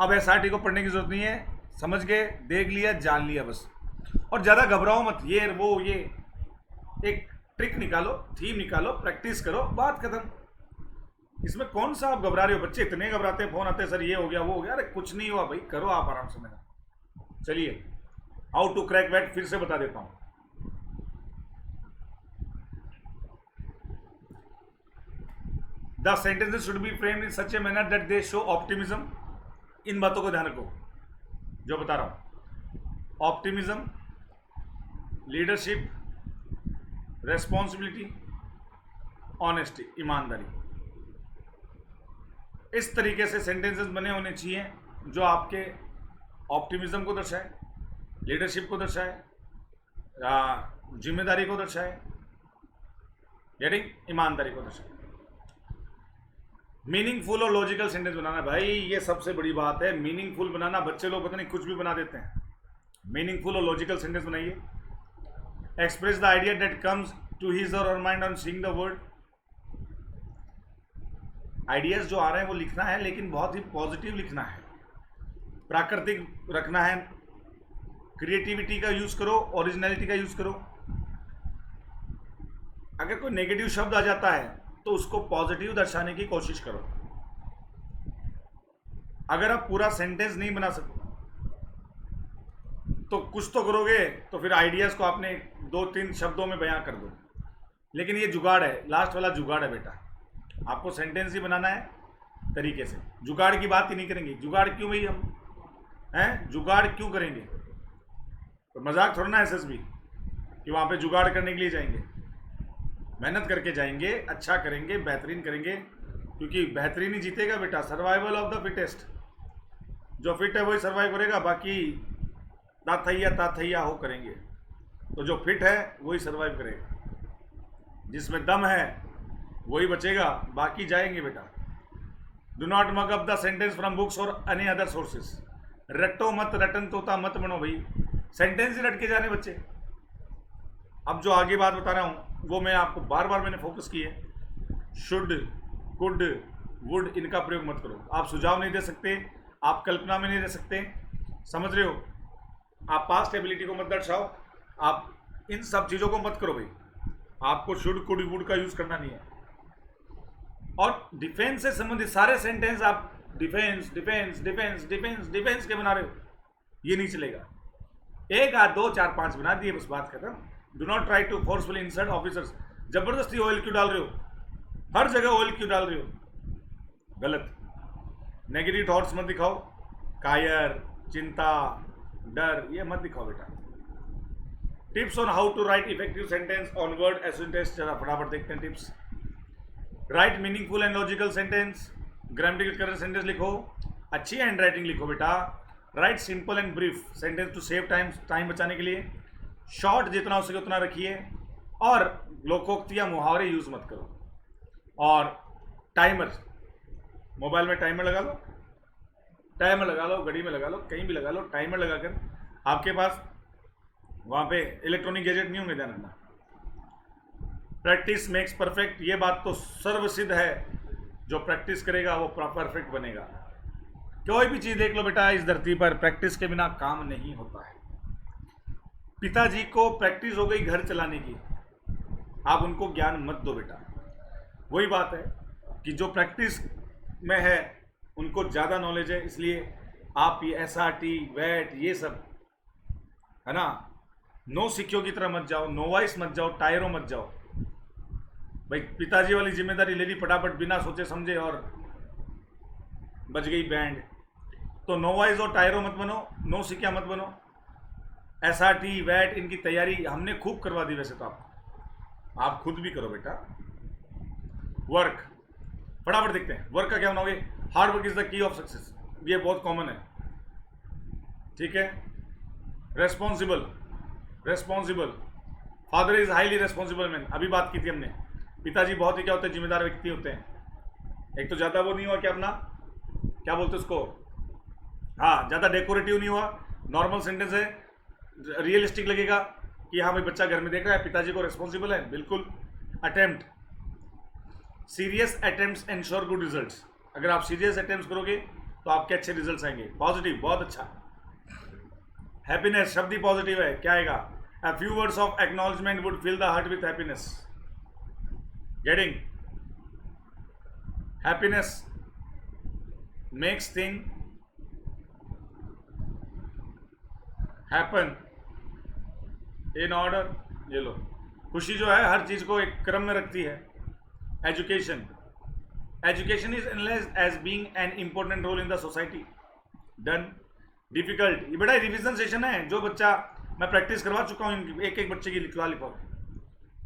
अब एसआरटी को पढ़ने की जरूरत नहीं है. समझ गए, देख लिया, जान लिया बस. और ज़्यादा घबराओ मत. ये वो ये एक ट्रिक निकालो, थीम निकालो, प्रैक्टिस करो, बात खत्म. इसमें कौन सा आप घबरा रहे हो? बच्चे इतने घबराते हैं, फोन आते हैं, सर ये हो गया वो हो गया. अरे कुछ नहीं हुआ भाई, करो आप आराम से. मेरा चलिए हाउ टू क्रैक वैट फिर से बता देता हूं. The sentences should be framed in such a manner that they show optimism. इन बातों को ध्यान रखो जो बता रहा हूं. ऑप्टिमिज्म, लीडरशिप, रेस्पॉन्सिबिलिटी, ऑनेस्टी, ईमानदारी. इस तरीके से सेंटेंसेस बने होने चाहिए जो आपके ऑप्टिमिज्म को दर्शाए, लीडरशिप को दर्शाए, जिम्मेदारी को दर्शाए, यानी ईमानदारी को दर्शाए. मीनिंगफुल और लॉजिकल सेंटेंस बनाना भाई, ये सबसे बड़ी बात है. मीनिंगफुल बनाना. बच्चे लोग पता नहीं कुछ भी बना देते हैं. मीनिंगफुल और लॉजिकल सेंटेंस बनाइए. Express the idea that comes to his or her mind on seeing the word. Ideas जो आ रहे हैं वो लिखना है, लेकिन बहुत ही पॉजिटिव लिखना है, प्राकृतिक रखना है. क्रिएटिविटी का यूज करो, ओरिजिनलिटी का यूज करो. अगर कोई नेगेटिव शब्द आ जाता है तो उसको पॉजिटिव दर्शाने की कोशिश करो. अगर आप पूरा सेंटेंस नहीं बना सकते तो कुछ तो करोगे, तो फिर आइडियाज को आपने 2-3 शब्दों में बयां कर दो. लेकिन ये जुगाड़ है, लास्ट वाला जुगाड़ है बेटा. आपको सेंटेंस ही बनाना है तरीके से. जुगाड़ की बात ही नहीं करेंगे. जुगाड़ क्यों भाई हम हैं? जुगाड़ क्यों करेंगे? तो मजाक थोड़ा ना एसएसबी कि वहां पे जुगाड़ करने के लिए जाएंगे. मेहनत करके जाएंगे, अच्छा करेंगे, बेहतरीन करेंगे, क्योंकि बेहतरीन ही जीतेगा बेटा. Survival of the fittest. जो फिट है वही सर्वाइव करेगा, बाकी ताथैया हो करेंगे. तो जो फिट है वही सर्वाइव करेगा. जिसमें दम है वही बचेगा, बाकी जाएंगे बेटा. Do not mug up the sentence from books और एनी अदर सोर्सेस. रटो मत, रटन तोता मत बनो भाई. सेंटेंस ही रट के जाने बच्चे. अब जो आगे बात बता रहा हूं वो मैं आपको बार बार मैंने फोकस की है. शुड, कुड, वुड, इनका प्रयोग मत करो. आप सुझाव नहीं दे सकते, आप कल्पना में नहीं दे सकते. समझ रहे हो? आप पास्ट एबिलिटी को मत दर्शाओ. आप इन सब चीज़ों को मत करो भाई. आपको शुड, कुड, वुड का यूज करना नहीं है. और डिफेंस से संबंधित सारे सेंटेंस आप defence defence defence defence defence के बना रहे हो, ये नहीं चलेगा. 1 आध 2 4 5 बना दिए, बस बात खत्म. Do not try to forcefully insert officers. जबरदस्ती ऑयल क्यों डाल रहे हो? हर जगह ऑयल क्यों डाल रहे हो? गलत. नेगेटिव थॉट्स मत दिखाओ. कायर, चिंता, डर, ये मत दिखाओ बेटा. Tips on how to write effective sentence on word association test. जरा फटाफट देखते हैं tips. Write meaningful and logical sentence. Grammatical correct sentence लिखो. अच्छी हैंड राइटिंग लिखो बेटा. Write simple and brief sentence to save time बचाने के लिए. शॉर्ट जितना हो सके उतना रखिए. और लोकोक्ति या मुहावरे यूज मत करो. और टाइमर, मोबाइल में टाइमर लगा लो. टाइमर लगा लो, घड़ी में लगा लो, कहीं भी लगा लो, टाइमर लगाकर आपके पास वहाँ पे इलेक्ट्रॉनिक गैजेट नहीं होंगे, ध्यान रखना। प्रैक्टिस मेक्स परफेक्ट, ये बात तो सर्वसिद्ध है, जो प्रैक्टिस करेगा वो परफेक्ट बनेगा। कोई भी चीज़ देख लो बेटा, इस धरती पर प्रैक्टिस के बिना काम नहीं होता है। पिताजी को प्रैक्टिस हो गई घर चलाने की, आप उनको ज्ञान मत दो बेटा। वही बात है कि जो प्रैक्टिस में है उनको ज़्यादा नॉलेज है, इसलिए आप ये SRT वैट ये सब है ना, नो सिक्यों की तरह मत जाओ, नो वाइस मत जाओ, टायरों मत जाओ। भाई पिताजी वाली जिम्मेदारी ले ली फटाफट बिना सोचे समझे और बच गई बैंड। तो नो वाइस और टायरों मत बनो, नो सिक्या मत बनो। SRT वैट इनकी तैयारी हमने खूब करवा दी, वैसे तो आप खुद भी करो बेटा। वर्क फटाफट देखते हैं, वर्क का क्या बनाओगे? Hard work is the key of success, ये बहुत कॉमन है, ठीक है। Responsible, responsible, father is highly responsible man, अभी बात की थी हमने। पिताजी बहुत ही क्या होते हैं, जिम्मेदार व्यक्ति होते हैं। एक तो ज़्यादा वो नहीं हुआ कि अपना क्या बोलते उसको, हाँ ज़्यादा डेकोरेटिव नहीं हुआ, नॉर्मल सेंटेंस है, रियलिस्टिक लगेगा कि हाँ भाई बच्चा घर में देख रहा है पिताजी को रेस्पॉन्सिबल है, बिल्कुल। Attempt, serious attempts ensure good results, अगर आप सीरियस अटेम्प्ट्स करोगे तो आपके अच्छे रिजल्ट्स आएंगे। पॉजिटिव, बहुत अच्छा। हैप्पीनेस, शब्द ही पॉजिटिव है, क्या आएगा? A few words of acknowledgement would fill the heart with happiness. Getting? Happiness makes thing happen in order. ये लो, खुशी जो है हर चीज को एक क्रम में रखती है। Education. Education is analyzed as being an important role in the society. Done. Difficult. ये बड़ा रिविजन सेशन है, जो बच्चा मैं प्रैक्टिस करवा चुका हूँ, एक एक बच्चे की लिखवा लिखा।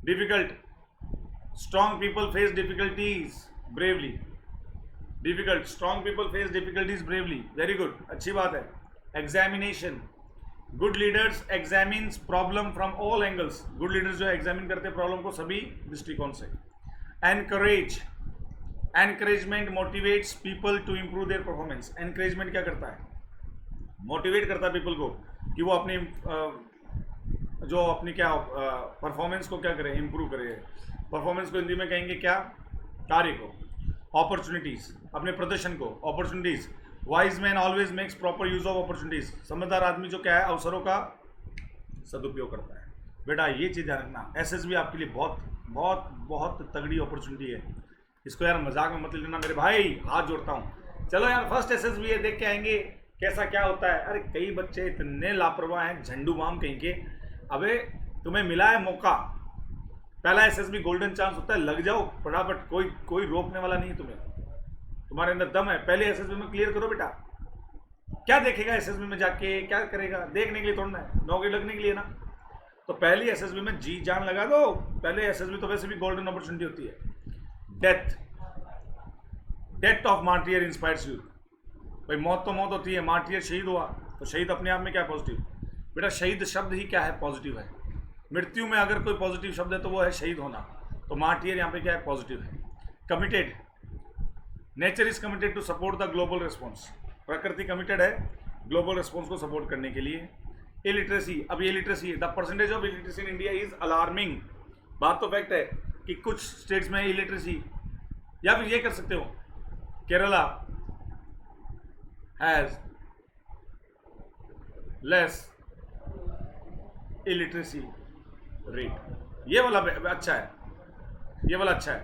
Difficult, strong people face difficulties bravely. Difficult, strong people face difficulties bravely, very good, अच्छी बात है। Examination, good leaders examines problem from all angles, good leaders जो एग्जामिन करते हैं प्रॉब्लम को सभी दृष्टिकोण से। Encourage, encouragement motivates people to improve their performance. Encouragement क्या करता है? मोटिवेट करता है पीपल को कि वो अपनी जो अपनी क्या परफॉर्मेंस को क्या करे, इम्प्रूव करे। परफॉर्मेंस को हिंदी में कहेंगे क्या? कार्य को। अपॉर्चुनिटीज, अपने प्रदर्शन को, opportunities. Wise man always makes proper use of opportunities, समझदार आदमी जो क्या है, अवसरों का सदुपयोग करता है। बेटा ये चीज़ ध्यान रखना, SSB आपके लिए बहुत बहुत बहुत तगड़ी अपॉर्चुनिटी है, इसको यार मजाक में मत लेना मेरे भाई, हाथ जोड़ता हूँ। चलो यार फर्स्ट SSB है, देख के आएंगे कैसा क्या होता है। अरे कई बच्चे इतने लापरवाह हैं, झंडू माम कहीं के। अबे तुम्हें मिला है मौका, पहला SSB गोल्डन चांस होता है, लग जाओ फटाफट, कोई रोकने वाला नहीं है तुम्हें, तुम्हारे अंदर दम है। पहले SSB में क्लियर करो बेटा। क्या देखेगा SSB में जाके, क्या करेगा? देखने के लिए थोड़ा है, नौकरी लगने के लिए ना। तो पहली SSB में जी जान लगा दो। पहले SSB तो वैसे भी गोल्डन अपॉर्चुनिटी होती है। Death, death of martyr inspires you. भाई मौत तो मौत होती है, मार्टियर शहीद हुआ, तो शहीद अपने आप में क्या पॉजिटिव? बेटा शहीद शब्द ही क्या है? पॉजिटिव है। मृत्यु में अगर कोई पॉजिटिव शब्द है तो वो है शहीद होना, तो मार्टियर यहाँ पे क्या है? पॉजिटिव है। Committed, nature is committed to support the global response, प्रकृति कमिटेड है ग्लोबल रिस्पॉन्स को सपोर्ट करने के लिए। इलिटरेसी, अब ये literacy, the percentage of illiteracy in India is alarming. बात तो फैक्ट है कि कुछ स्टेट्स में इलिटरेसी, या फिर ये कर सकते हो Kerala has less illiteracy rate. ये वाला अच्छा है, ये वाला अच्छा है,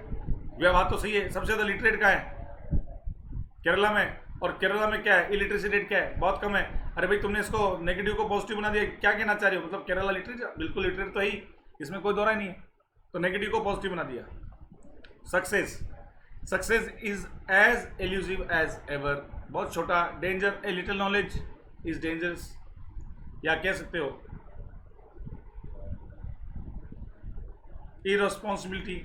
यह बात तो सही है। सबसे ज़्यादा लिटरेट का है केरला में, और केरला में क्या है? इलिटरेसी रेट क्या है? बहुत कम है। अरे भाई तुमने इसको नेगेटिव को पॉजिटिव बना दिया, क्या कहना चाह रहे हो? मतलब केरला लिटरेट, बिल्कुल लिटरेट तो ही, इसमें कोई दौरा नहीं है, तो नेगेटिव को पॉजिटिव बना दिया। Success, success is as elusive as ever, बहुत छोटा। Danger, a little knowledge is dangerous, या कह सकते हो इररेस्पॉन्सिबिलिटी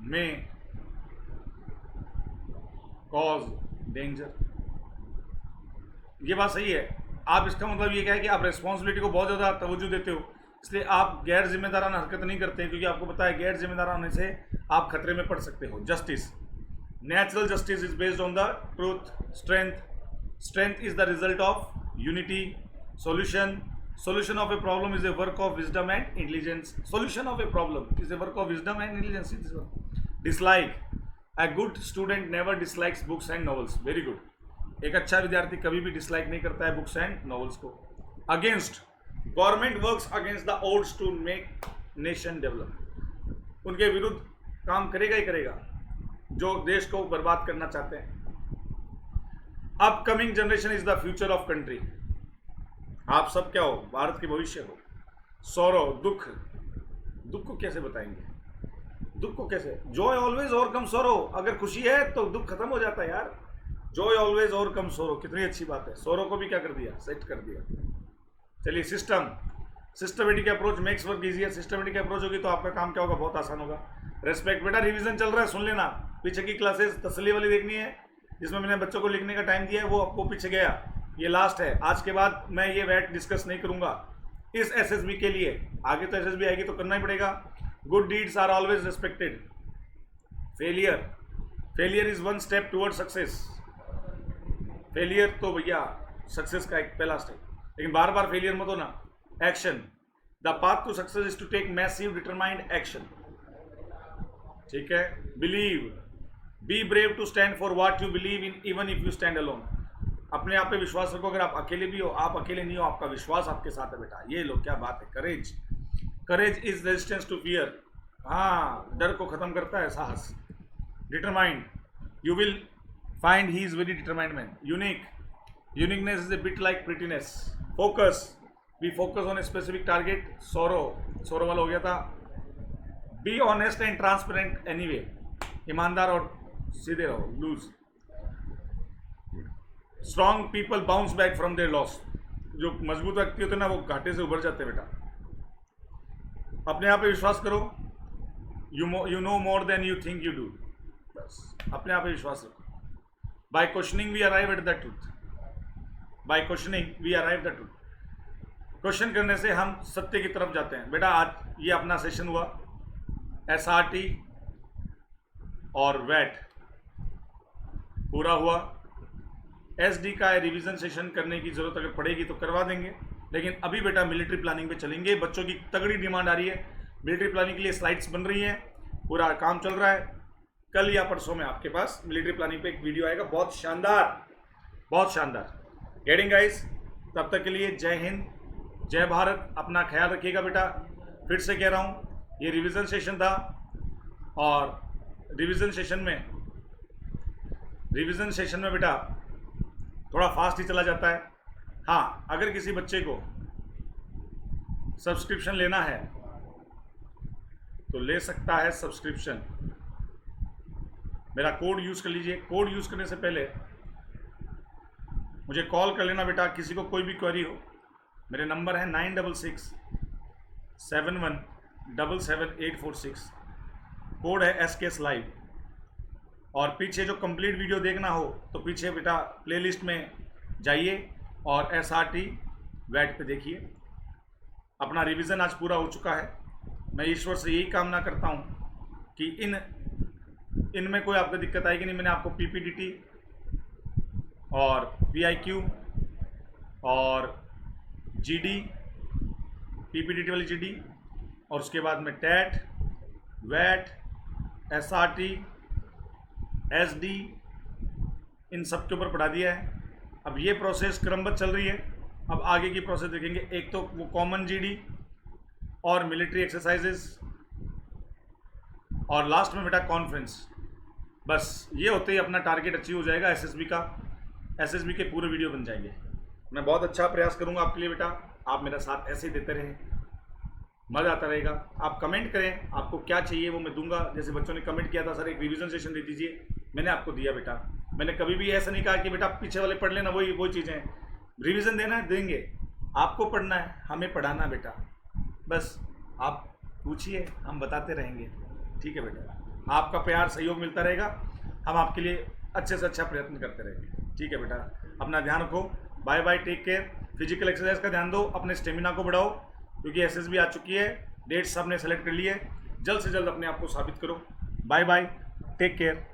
में कॉज डेंजर। ये बात सही है। आप इसका मतलब ये क्या है कि आप रिस्पॉन्सिबिलिटी को बहुत ज़्यादा तवज्जो देते हो, इसलिए आप गैर जिम्मेदाराना हरकत नहीं करते हैं, क्योंकि आपको पता है गैर जिम्मेदार होने से आप खतरे में पड़ सकते हो। Justice, Natural justice is based on the truth. Strength is the result of unity. Solution of a problem is a work of wisdom and intelligence. Solution of a problem is a work of wisdom and intelligence. Dislike. A good student never dislikes books and novels. Very good. एक अच्छा विद्यार्थी कभी भी dislike नहीं करता है books and novels को. Against. Government works against the odds to make nation develop. उनके विरुद्ध काम करेगा ही करेगा जो देश को बर्बाद करना चाहते हैं. Upcoming generation is the future of country. आप सब क्या हो? भारत के भविष्य हो. सौरो. दुख. दुख को कैसे बताएंगे? दुख को कैसे? Joy always overcome sorrow. अगर खुशी है तो दुख खत्म हो जाता है यार. Joy always overcome sorrow. कितनी अच्छी बात है. सौरो को भी क्या कर दिया? सेट कर दिया. चलिए systematic approach makes work easier. Systematic approach होगी तो आपका काम क्या होगा? बहुत आसान होगा. रेस्पेक्ट. बेटा रिवीजन चल रहा है, सुन लेना. पीछे की क्लासेस तसल्ली वाली देखनी है जिसमें मैंने बच्चों को लिखने का टाइम दिया है, वो पीछे गया. ये लास्ट है. आज के बाद मैं ये वैट डिस्कस नहीं करूंगा इस एसएसबी के लिए. आगे तो एसएसबी आएगी तो करना ही पड़ेगा. Good deeds are always respected. Failure is one step toward success. Failure तो भैया सक्सेस का एक पहला स्टेप, लेकिन बार बार फेलियर मत होना. Action. The path to success is to take massive determined action. ठीक है. Believe. Be brave to stand for what you believe in even if you stand alone. अपने आप पे विश्वास रखो. अगर आप अकेले भी हो, आप अकेले नहीं हो, आपका विश्वास आपके साथ है बेटा. ये लो क्या बात है. Courage is resistance to fear. हाँ, डर को खत्म करता है साहस. Determined. You will find he is very determined man. Uniqueness is a bit like prettiness. Focus. Be focus on a specific target. Sorrow वाला हो गया था. Be honest and transparent anyway. ईमानदार और सीधे रहो. Lose. Strong people bounce back from their loss. जो मजबूत व्यक्ति होते हैं ना, वो घाटे से उभर जाते हैं बेटा. अपने आप पे विश्वास करो. You know more than you think you do. बस अपने आप पे विश्वास रखो. By questioning we arrive at the truth. By questioning we arrive the truth. Question करने से हम सत्य की तरफ जाते हैं. बेटा आज ये अपना सेशन हुआ. एसआरटी और वैट पूरा हुआ. एसडी का रिवीजन सेशन करने की जरूरत अगर पड़ेगी तो करवा देंगे, लेकिन अभी बेटा मिलिट्री प्लानिंग पे चलेंगे. बच्चों की तगड़ी डिमांड आ रही है. मिलिट्री प्लानिंग के लिए स्लाइड्स बन रही हैं, पूरा काम चल रहा है. कल या परसों में आपके पास मिलिट्री प्लानिंग पे एक वीडियो आएगा. बहुत शानदार. Getting guys. तब तक के लिए जय हिंद, जय भारत. अपना ख्याल रखिएगा बेटा. फिर से कह रहा हूँ, ये रिवीजन सेशन था और रिवीजन सेशन में बेटा थोड़ा फास्ट ही चला जाता है. हाँ, अगर किसी बच्चे को सब्सक्रिप्शन लेना है तो ले सकता है सब्सक्रिप्शन. मेरा कोड यूज़ कर लीजिए. कोड यूज़ करने से पहले मुझे कॉल कर लेना बेटा. किसी को कोई भी क्वेरी हो, मेरे नंबर है 9667177846. कोड है SKS लाइव. और पीछे जो कंप्लीट वीडियो देखना हो तो पीछे बेटा प्लेलिस्ट में जाइए और SRT वैट पे देखिए. अपना रिवीजन आज पूरा हो चुका है. मैं ईश्वर से यही कामना करता हूँ कि इनमें कोई आपको दिक्कत आएगी नहीं. मैंने आपको PPDT और PIQ और GD, PPDT वाली GD और उसके बाद में TET, वैट, SRT, SD, इन सब के ऊपर पढ़ा दिया है. अब ये प्रोसेस क्रमबद्ध चल रही है. अब आगे की प्रोसेस देखेंगे. एक तो वो कॉमन GD और मिलिट्री एक्सरसाइजेस और लास्ट में बेटा कॉन्फ्रेंस. बस ये होते ही अपना टारगेट अचीव हो जाएगा. एसएसबी के पूरे वीडियो बन जाएंगे. मैं बहुत अच्छा प्रयास करूंगा आपके लिए बेटा. आप मेरा साथ ऐसे ही देते रहें, मज़ा आता रहेगा. आप कमेंट करें आपको क्या चाहिए, वो मैं दूंगा. जैसे बच्चों ने कमेंट किया था, सर एक रिवीजन सेशन दे दीजिए. मैंने आपको दिया बेटा. मैंने कभी भी ऐसा नहीं कहा कि बेटा पीछे वाले पढ़ लेना, वही चीज़ें हैं. रिवीजन देना है देंगे, आपको पढ़ना है, हमें पढ़ाना बेटा. बस आप पूछिए, हम बताते रहेंगे. ठीक है बेटा. आपका प्यार सहयोग मिलता रहेगा. हम आपके लिए अच्छे से अच्छा प्रयत्न करते रहेंगे. ठीक है बेटा. अपना ध्यान रखो. Bye bye. Take care. Physical exercise का ध्यान दो. अपने स्टेमिना को बढ़ाओ, क्योंकि SSB आ चुकी है. डेट्स सबने सेलेक्ट कर ली है. जल्द से जल्द अपने आप को साबित करो. Bye bye. Take care.